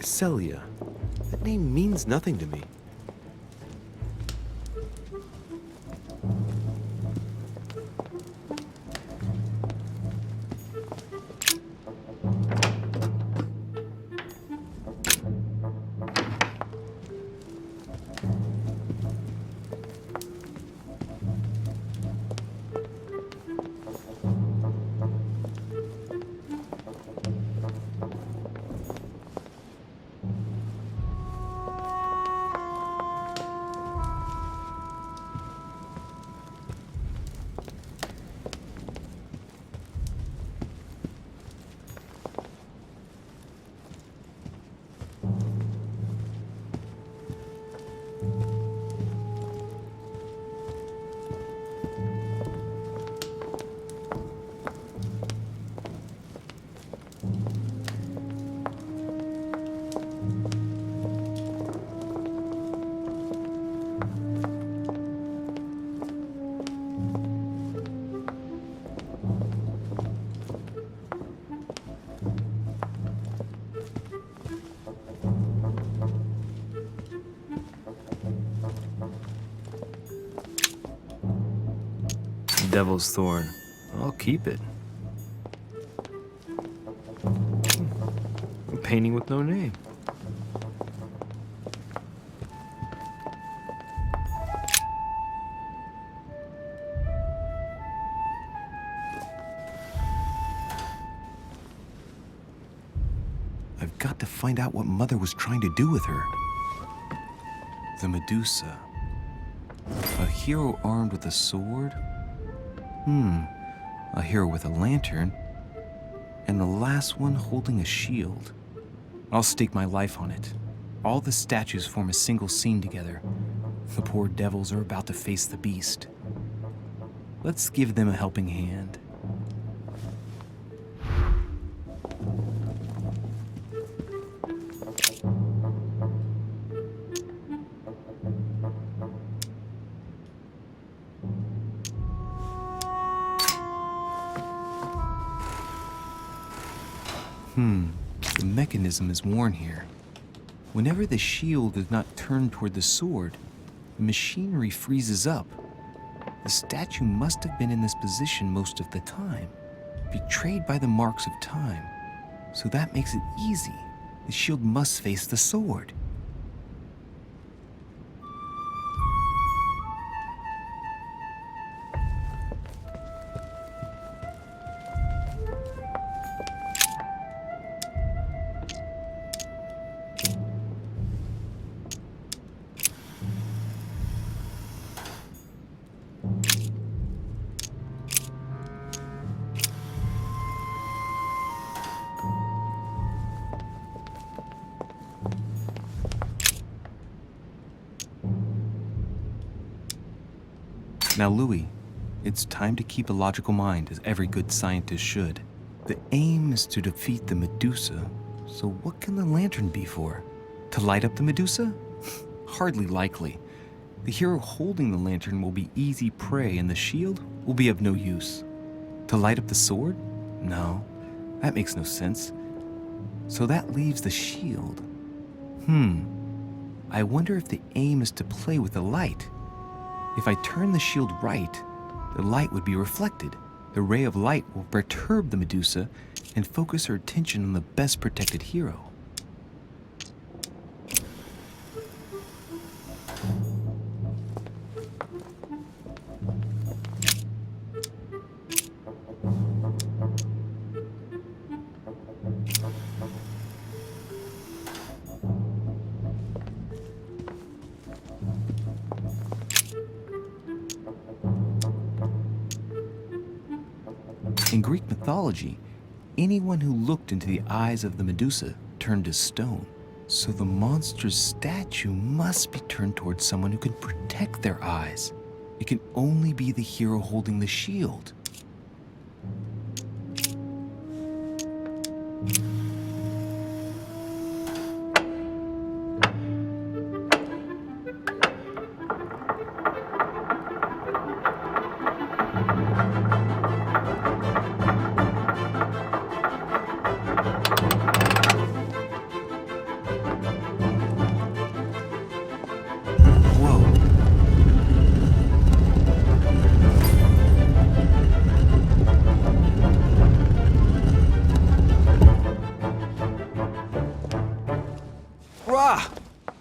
Celia. That name means nothing to me. Devil's Thorn. I'll keep it. A painting with no name. I've got to find out what Mother was trying to do with her. The Medusa. A hero armed with a sword? A hero with a lantern, and the last one holding a shield. I'll stake my life on it. All the statues form a single scene together. The poor devils are about to face the beast. Let's give them a helping hand. The mechanism is worn here. Whenever the shield is not turned toward the sword, the machinery freezes up. The statue must have been in this position most of the time, betrayed by the marks of time. So that makes it easy. The shield must face the sword. Now, Louis, it's time to keep a logical mind, as every good scientist should. The aim is to defeat the Medusa, so what can the lantern be for? To light up the Medusa? Hardly likely. The hero holding the lantern will be easy prey, and the shield will be of no use. To light up the sword? No, that makes no sense. So that leaves the shield. I wonder if the aim is to play with the light. If I turn the shield right, the light would be reflected. The ray of light will perturb the Medusa and focus her attention on the best protected hero. In Greek mythology, anyone who looked into the eyes of the Medusa turned to stone. So the monster's statue must be turned towards someone who can protect their eyes. It can only be the hero holding the shield.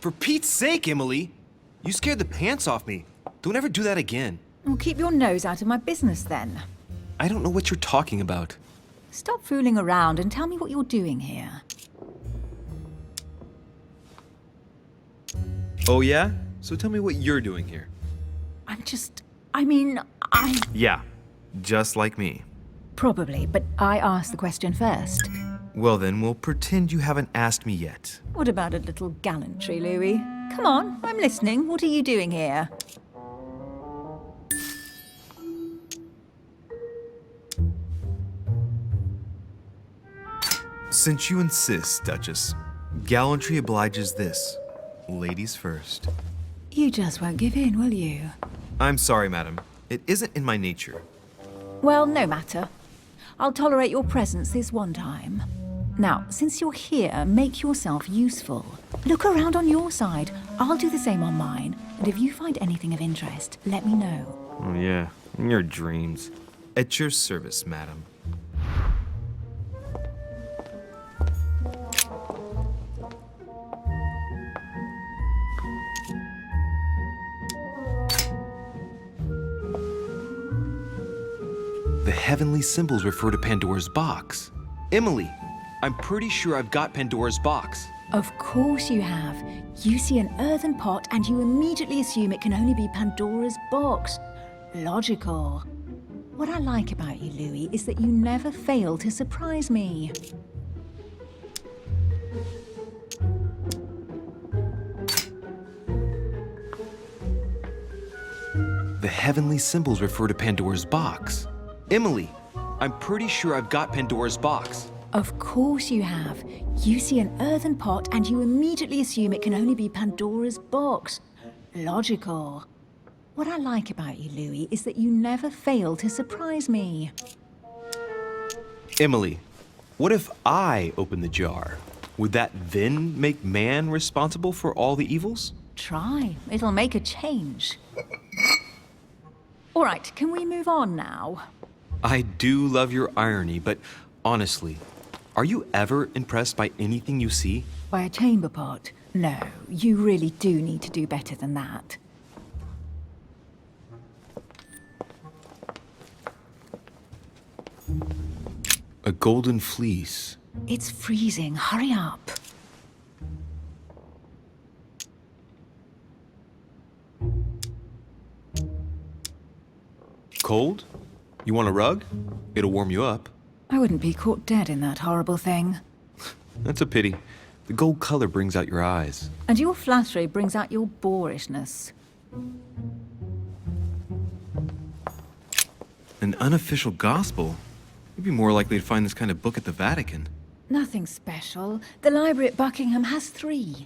For Pete's sake, Emily! You scared the pants off me. Don't ever do that again. Well, keep your nose out of my business then. I don't know what you're talking about. Stop fooling around and tell me what you're doing here. Oh yeah? So tell me what you're doing here. Yeah, just like me. Probably, but I asked the question first. Well then, we'll pretend you haven't asked me yet. What about a little gallantry, Louis? Come on, I'm listening. What are you doing here? Since you insist, Duchess, gallantry obliges this. Ladies first. You just won't give in, will you? I'm sorry, madam. It isn't in my nature. Well, no matter. I'll tolerate your presence this one time. Now, since you're here, make yourself useful. Look around on your side. I'll do the same on mine. And if you find anything of interest, let me know. Oh yeah, in your dreams. At your service, madam. The heavenly symbols refer to Pandora's box. Emily, I'm pretty sure I've got Pandora's box. Of course you have. You see an earthen pot and you immediately assume it can only be Pandora's box. Logical. What I like about you, Louis, is that you never fail to surprise me. The heavenly symbols refer to Pandora's box. Emily, I'm pretty sure I've got Pandora's box. Of course you have. You see an earthen pot and you immediately assume it can only be Pandora's box. Logical. What I like about you, Louis, is that you never fail to surprise me. Emily, what if I open the jar? Would that then make man responsible for all the evils? Try. It'll make a change. All right, can we move on now? I do love your irony, but honestly, are you ever impressed by anything you see? By a chamber pot? No, you really do need to do better than that. A golden fleece. It's freezing. Hurry up. Cold? You want a rug? It'll warm you up. I wouldn't be caught dead in that horrible thing. That's a pity. The gold color brings out your eyes. And your flattery brings out your boorishness. An unofficial gospel? You'd be more likely to find this kind of book at the Vatican. Nothing special. The library at Buckingham has 3.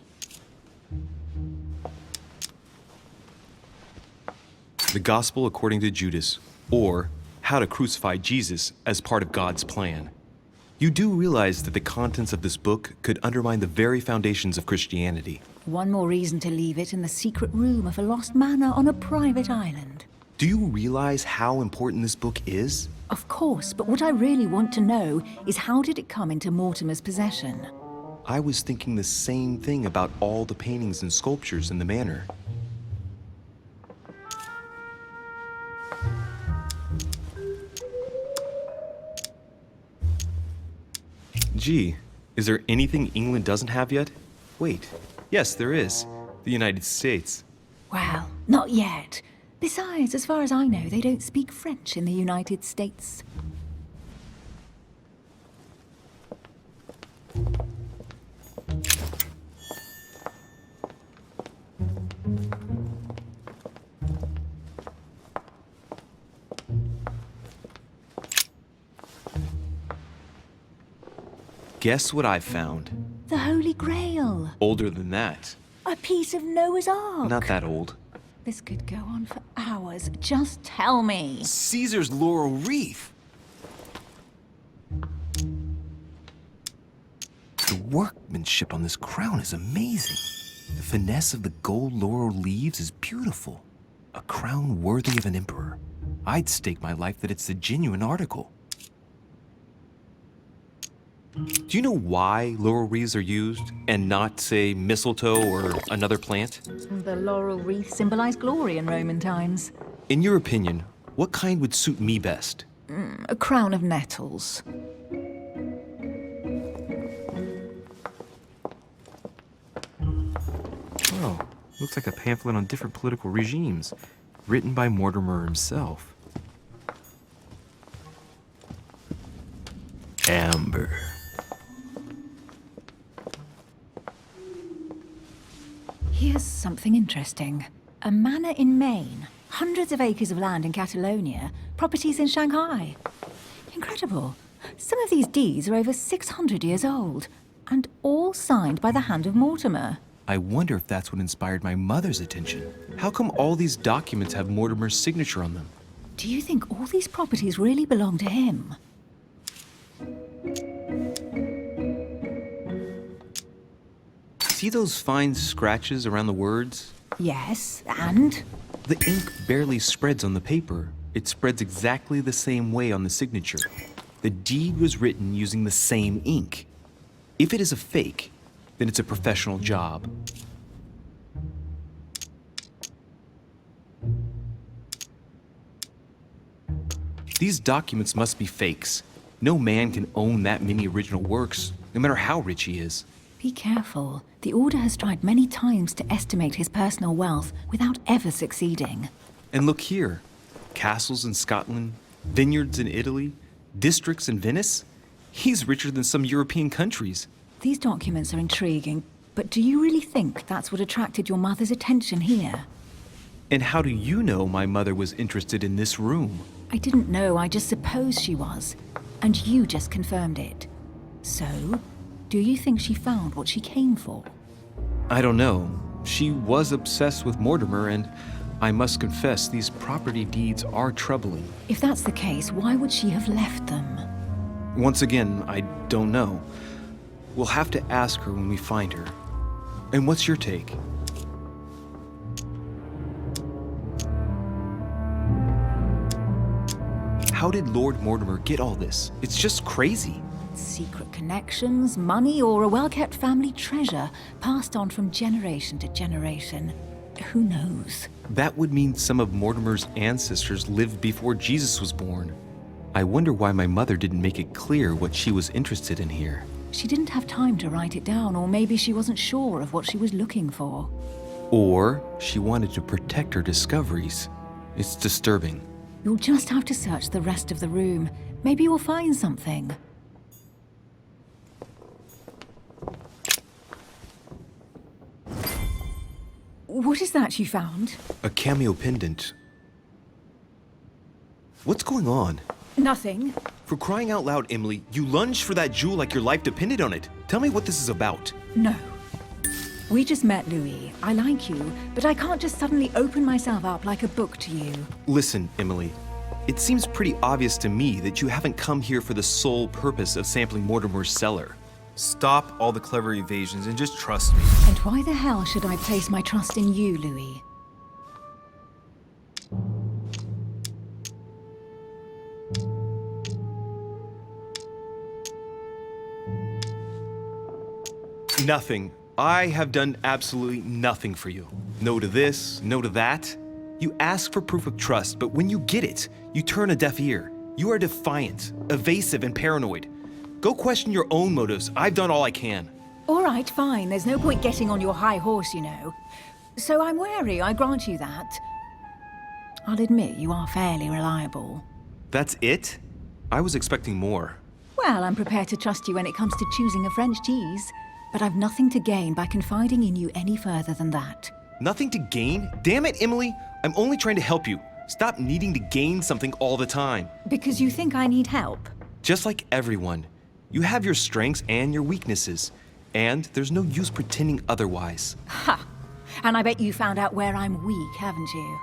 The Gospel according to Judas, or How to Crucify Jesus as part of God's plan. You do realize that the contents of this book could undermine the very foundations of Christianity. One more reason to leave it in the secret room of a lost manor on a private island. Do you realize how important this book is? Of course, but what I really want to know is how did it come into Mortimer's possession? I was thinking the same thing about all the paintings and sculptures in the manor. Gee, is there anything England doesn't have yet? Wait, yes, there is. The United States. Well, not yet. Besides, as far as I know, they don't speak French in the United States. Guess what I found? The Holy Grail. Older than that. A piece of Noah's Ark. Not that old. This could go on for hours. Just tell me. Caesar's laurel wreath. The workmanship on this crown is amazing. The finesse of the gold laurel leaves is beautiful. A crown worthy of an emperor. I'd stake my life that it's the genuine article. Do you know why laurel wreaths are used and not, say, mistletoe or another plant? The laurel wreath symbolized glory in Roman times. In your opinion, what kind would suit me best? A crown of nettles. Oh, looks like a pamphlet on different political regimes, written by Mortimer himself. Amber. Here's something interesting. A manor in Maine, hundreds of acres of land in Catalonia, properties in Shanghai. Incredible. Some of these deeds are over 600 years old, and all signed by the hand of Mortimer. I wonder if that's what inspired my mother's attention. How come all these documents have Mortimer's signature on them? Do you think all these properties really belong to him? See those fine scratches around the words? Yes, and? The ink barely spreads on the paper. It spreads exactly the same way on the signature. The deed was written using the same ink. If it is a fake, then it's a professional job. These documents must be fakes. No man can own that many original works, no matter how rich he is. Be careful. The Order has tried many times to estimate his personal wealth without ever succeeding. And look here. Castles in Scotland, vineyards in Italy, districts in Venice. He's richer than some European countries. These documents are intriguing, but do you really think that's what attracted your mother's attention here? And how do you know my mother was interested in this room? I didn't know, I just supposed she was. And you just confirmed it. So, do you think she found what she came for? I don't know. She was obsessed with Mortimer, and I must confess these property deeds are troubling. If that's the case, why would she have left them? Once again, I don't know. We'll have to ask her when we find her. And what's your take? How did Lord Mortimer get all this? It's just crazy. Secret connections, money, or a well-kept family treasure passed on from generation to generation. Who knows? That would mean some of Mortimer's ancestors lived before Jesus was born. I wonder why my mother didn't make it clear what she was interested in here. She didn't have time to write it down, or maybe she wasn't sure of what she was looking for. Or she wanted to protect her discoveries. It's disturbing. You'll just have to search the rest of the room. Maybe you'll find something. What is that you found? A cameo pendant. What's going on? Nothing. For crying out loud, Emily, you lunged for that jewel like your life depended on it. Tell me what this is about. No. We just met, Louis. I like you, but I can't just suddenly open myself up like a book to you. Listen, Emily. It seems pretty obvious to me that you haven't come here for the sole purpose of sampling Mortimer's cellar. Stop all the clever evasions and just trust me. And why the hell should I place my trust in you, Louis? Nothing. I have done absolutely nothing for you. No to this, no to that. You ask for proof of trust, but when you get it, you turn a deaf ear. You are defiant, evasive, and paranoid. Go question your own motives. I've done all I can. All right, fine. There's no point getting on your high horse, you know. So I'm wary, I grant you that. I'll admit you are fairly reliable. That's it? I was expecting more. Well, I'm prepared to trust you when it comes to choosing a French cheese. But I've nothing to gain by confiding in you any further than that. Nothing to gain? Damn it, Emily! I'm only trying to help you. Stop needing to gain something all the time. Because you think I need help? Just like everyone. You have your strengths and your weaknesses. And there's no use pretending otherwise. Ha! And I bet you found out where I'm weak, haven't you?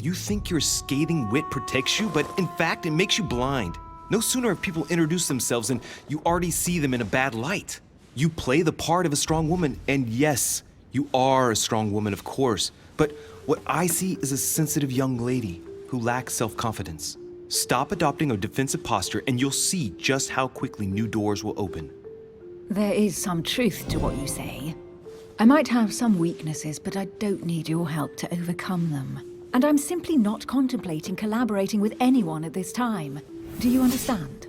You think your scathing wit protects you, but in fact, it makes you blind. No sooner have people introduced themselves than you already see them in a bad light. You play the part of a strong woman, and yes, you are a strong woman, of course. But what I see is a sensitive young lady who lacks self-confidence. Stop adopting a defensive posture, and you'll see just how quickly new doors will open. There is some truth to what you say. I might have some weaknesses, but I don't need your help to overcome them. And I'm simply not contemplating collaborating with anyone at this time. Do you understand?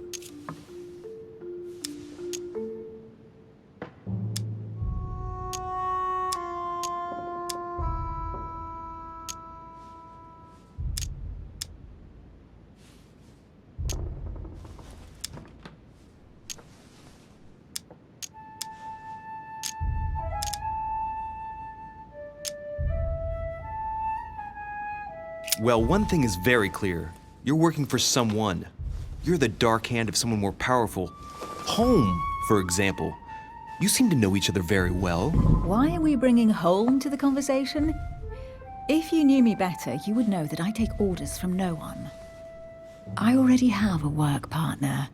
Well, one thing is very clear. You're working for someone. You're the dark hand of someone more powerful. Home, for example. You seem to know each other very well. Why are we bringing home to the conversation? If you knew me better, you would know that I take orders from no one. I already have a work partner.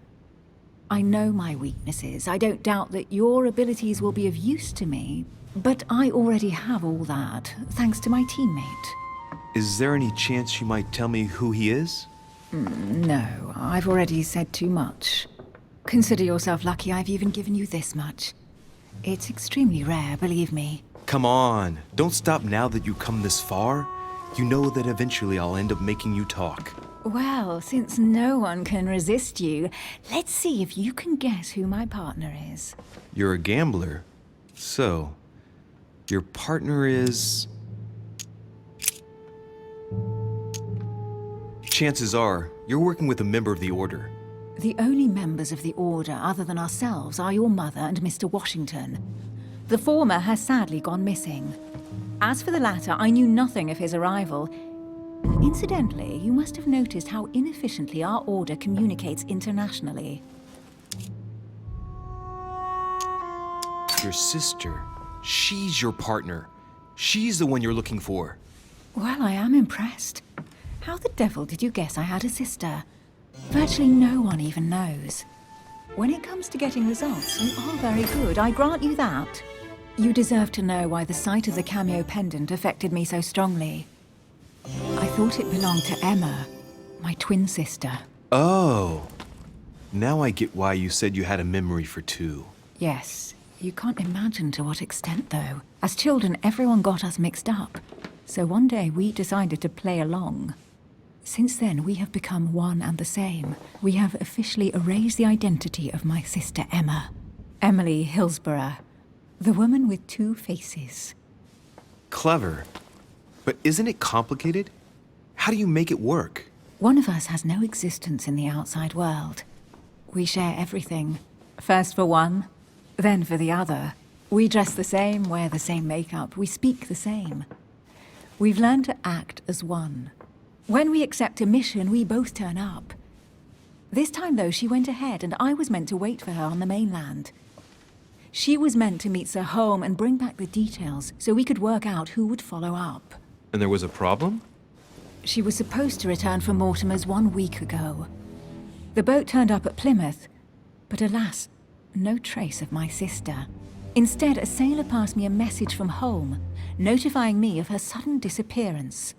I know my weaknesses. I don't doubt that your abilities will be of use to me, but I already have all that, thanks to my teammate. Is there any chance you might tell me who he is? No, I've already said too much. Consider yourself lucky I've even given you this much. It's extremely rare, believe me. Come on, don't stop now that you've come this far. You know that eventually I'll end up making you talk. Well, since no one can resist you, let's see if you can guess who my partner is. You're a gambler. So, your partner is... Chances are, you're working with a member of the Order. The only members of the Order other than ourselves are your mother and Mr. Washington. The former has sadly gone missing. As for the latter, I knew nothing of his arrival. Incidentally, you must have noticed how inefficiently our Order communicates internationally. Your sister. She's your partner. She's the one you're looking for. Well, I am impressed. How the devil did you guess I had a sister? Virtually no one even knows. When it comes to getting results, you are very good, I grant you that. You deserve to know why the sight of the cameo pendant affected me so strongly. I thought it belonged to Emma, my twin sister. Oh. Now I get why you said you had a memory for two. Yes, you can't imagine to what extent, though. As children, everyone got us mixed up. So one day we decided to play along. Since then, we have become one and the same. We have officially erased the identity of my sister Emma. Emily Hillsborough. The woman with two faces. Clever. But isn't it complicated? How do you make it work? One of us has no existence in the outside world. We share everything. First for one, then for the other. We dress the same, wear the same makeup, we speak the same. We've learned to act as one. When we accept a mission, we both turn up. This time, though, she went ahead, and I was meant to wait for her on the mainland. She was meant to meet Sir Home and bring back the details, so we could work out who would follow up. And there was a problem? She was supposed to return from Mortimer's 1 week ago. The boat turned up at Plymouth, but alas, no trace of my sister. Instead, a sailor passed me a message from home, notifying me of her sudden disappearance.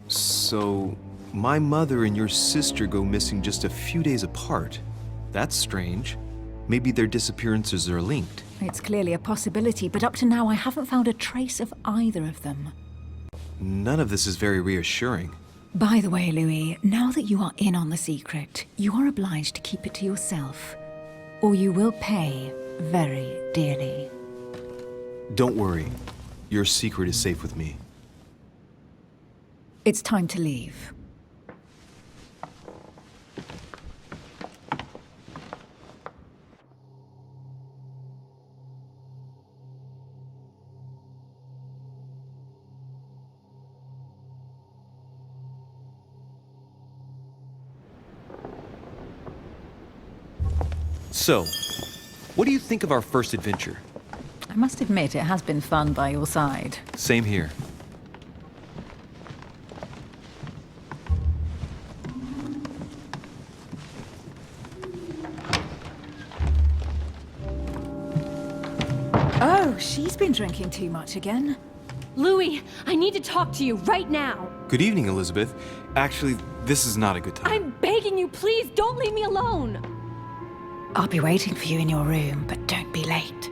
So, my mother and your sister go missing just a few days apart. That's strange. Maybe their disappearances are linked. It's clearly a possibility, but up to now I haven't found a trace of either of them. None of this is very reassuring. By the way, Louis, now that you are in on the secret, you are obliged to keep it to yourself, or you will pay very dearly. Don't worry. Your secret is safe with me. It's time to leave. So, what do you think of our first adventure? I must admit, it has been fun by your side. Same here. Oh, she's been drinking too much again. Louis, I need to talk to you right now. Good evening, Elizabeth. Actually, this is not a good time. I'm begging you, please don't leave me alone. I'll be waiting for you in your room, but don't be late.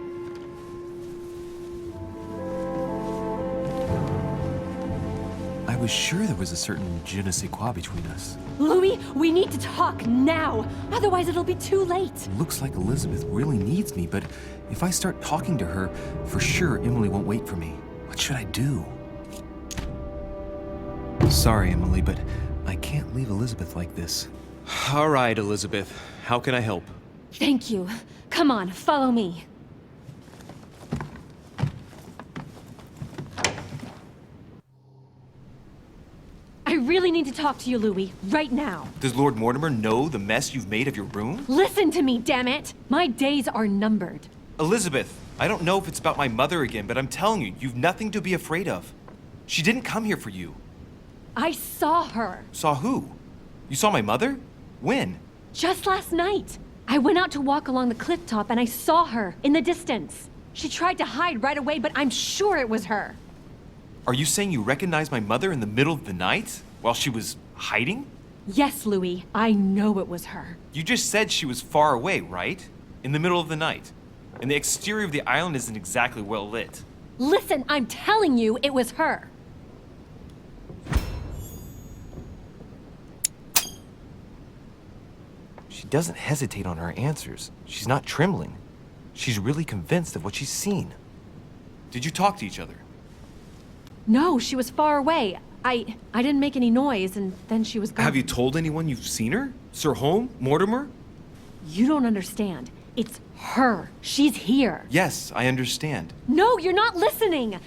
I was sure there was a certain je ne sais quoi between us. Louis, we need to talk now. Otherwise, it'll be too late. Looks like Elizabeth really needs me, but if I start talking to her, for sure Emily won't wait for me. What should I do? Sorry, Emily, but I can't leave Elizabeth like this. All right, Elizabeth. How can I help? Thank you. Come on, follow me. I really need to talk to you, Louis, right now. Does Lord Mortimer know the mess you've made of your room? Listen to me, damn it! My days are numbered. Elizabeth, I don't know if it's about my mother again, but I'm telling you, you've nothing to be afraid of. She didn't come here for you. I saw her. Saw who? You saw my mother? When? Just last night. I went out to walk along the cliff top and I saw her in the distance. She tried to hide right away, but I'm sure it was her. Are you saying you recognized my mother in the middle of the night? While she was hiding? Yes, Louis. I know it was her. You just said she was far away, right? In the middle of the night. And the exterior of the island isn't exactly well lit. Listen, I'm telling you, it was her. She doesn't hesitate on her answers. She's not trembling. She's really convinced of what she's seen. Did you talk to each other? No, she was far away. I didn't make any noise, and then she was gone. Have you told anyone you've seen her? Sir Holmes? Mortimer? You don't understand. It's her. She's here. Yes, I understand. No, you're not listening.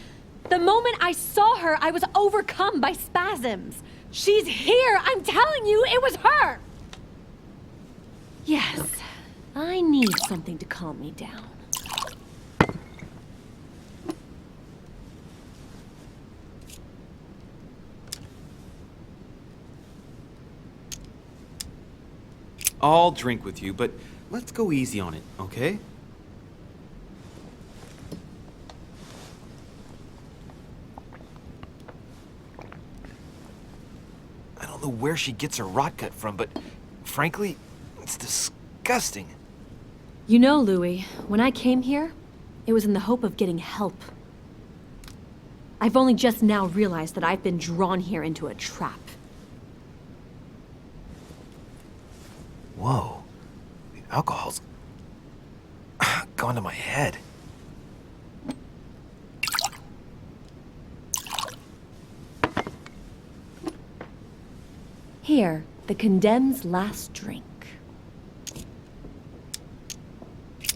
The moment I saw her, I was overcome by spasms. She's here. I'm telling you, it was her. Yes, I need something to calm me down. I'll drink with you, but let's go easy on it, okay? I don't know where she gets her rot gut from, but frankly, it's disgusting. You know, Louis, when I came here, it was in the hope of getting help. I've only just now realized that I've been drawn here into a trap. Whoa, the alcohol's gone to my head. Here, the condemned's last drink.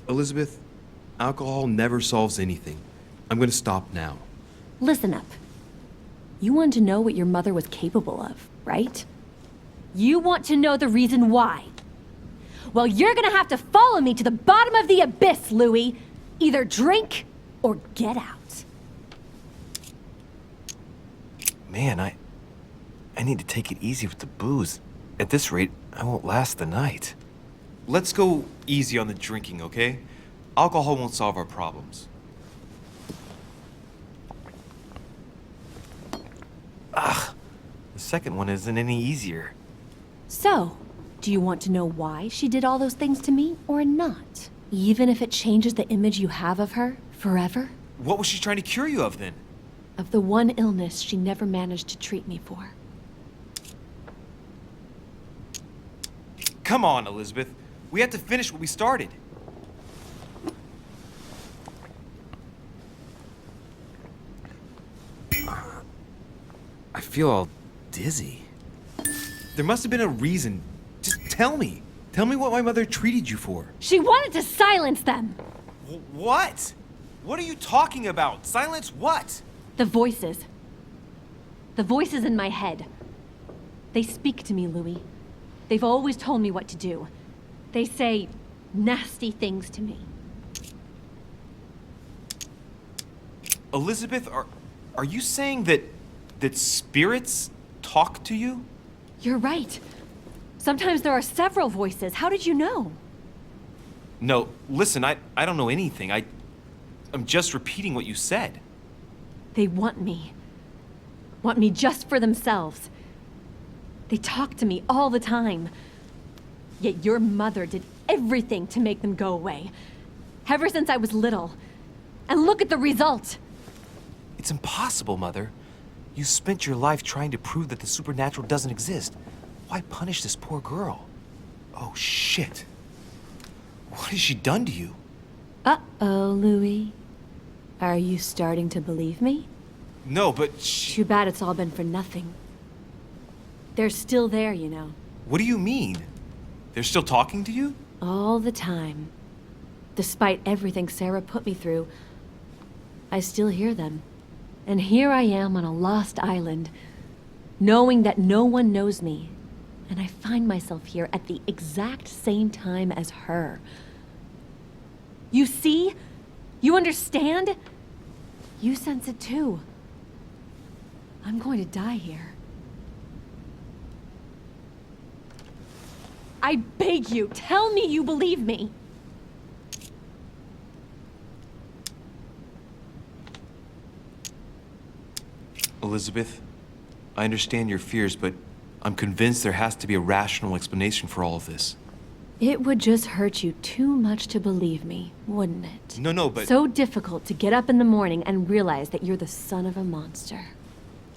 Elizabeth, alcohol never solves anything. I'm gonna stop now. Listen up. You want to know what your mother was capable of, right? You want to know the reason why. Well, you're gonna have to follow me to the bottom of the abyss, Louis. Either drink or get out. Man, I need to take it easy with the booze. At this rate, I won't last the night. Let's go easy on the drinking, okay? Alcohol won't solve our problems. Ugh, the second one isn't any easier. So, do you want to know why she did all those things to me or not? Even if it changes the image you have of her forever? What was she trying to cure you of then? Of the one illness she never managed to treat me for. Come on, Elizabeth. We have to finish what we started. I feel all dizzy. There must have been a reason. Just tell me. Tell me what my mother treated you for. She wanted to silence them! What? What are you talking about? Silence what? The voices. The voices in my head. They speak to me, Louis. They've always told me what to do. They say nasty things to me. Elizabeth, are you saying that spirits talk to you? You're right. Sometimes there are several voices. How did you know? No, listen, I don't know anything. I'm just repeating what you said. They want me. Want me just for themselves. They talk to me all the time. Yet your mother did everything to make them go away. Ever since I was little. And look at the result! It's impossible, Mother. You spent your life trying to prove that the supernatural doesn't exist. Why punish this poor girl? Oh, shit. What has she done to you? Uh-oh, Louis. Are you starting to believe me? No, but Too bad it's all been for nothing. They're still there, you know. What do you mean? They're still talking to you? All the time. Despite everything Sarah put me through, I still hear them. And here I am on a lost island, knowing that no one knows me. And I find myself here at the exact same time as her. You see? You understand? You sense it too. I'm going to die here. I beg you, tell me you believe me. Elizabeth, I understand your fears, but I'm convinced there has to be a rational explanation for all of this. It would just hurt you too much to believe me, wouldn't it? No, but... So difficult to get up in the morning and realize that you're the son of a monster.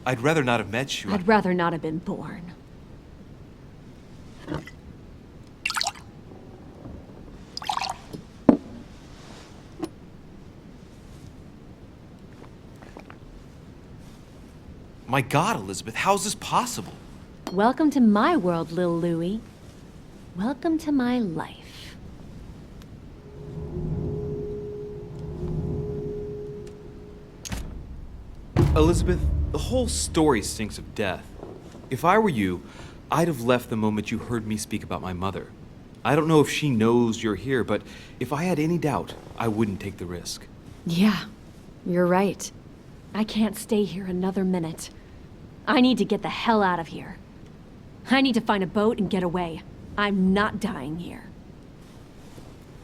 I'd rather not have met you. I'd rather not have been born. My God, Elizabeth, how is this possible? Welcome to my world, Lil Louie. Welcome to my life. Elizabeth, the whole story stinks of death. If I were you, I'd have left the moment you heard me speak about my mother. I don't know if she knows you're here, but if I had any doubt, I wouldn't take the risk. Yeah, you're right. I can't stay here another minute. I need to get the hell out of here. I need to find a boat and get away. I'm not dying here.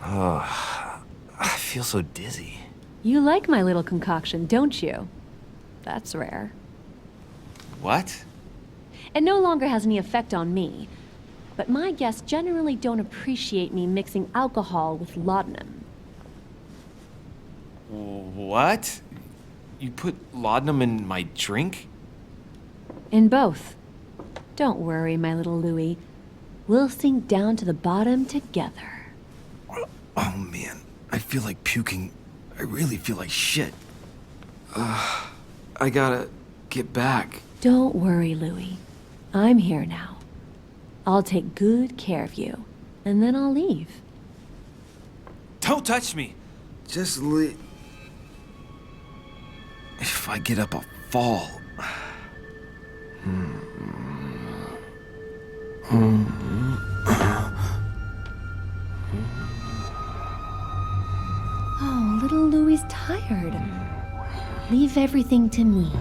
I feel so dizzy. You like my little concoction, don't you? That's rare. What? It no longer has any effect on me, but my guests generally don't appreciate me mixing alcohol with laudanum. What? You put laudanum in my drink? In both. Don't worry, my little Louie. We'll sink down to the bottom together. Oh man, I feel like puking. I really feel like shit. I gotta get back. Don't worry, Louie. I'm here now. I'll take good care of you, and then I'll leave. Don't touch me! Just leave. If I get up, I'll fall. Oh, little Louie's tired. Leave everything to me.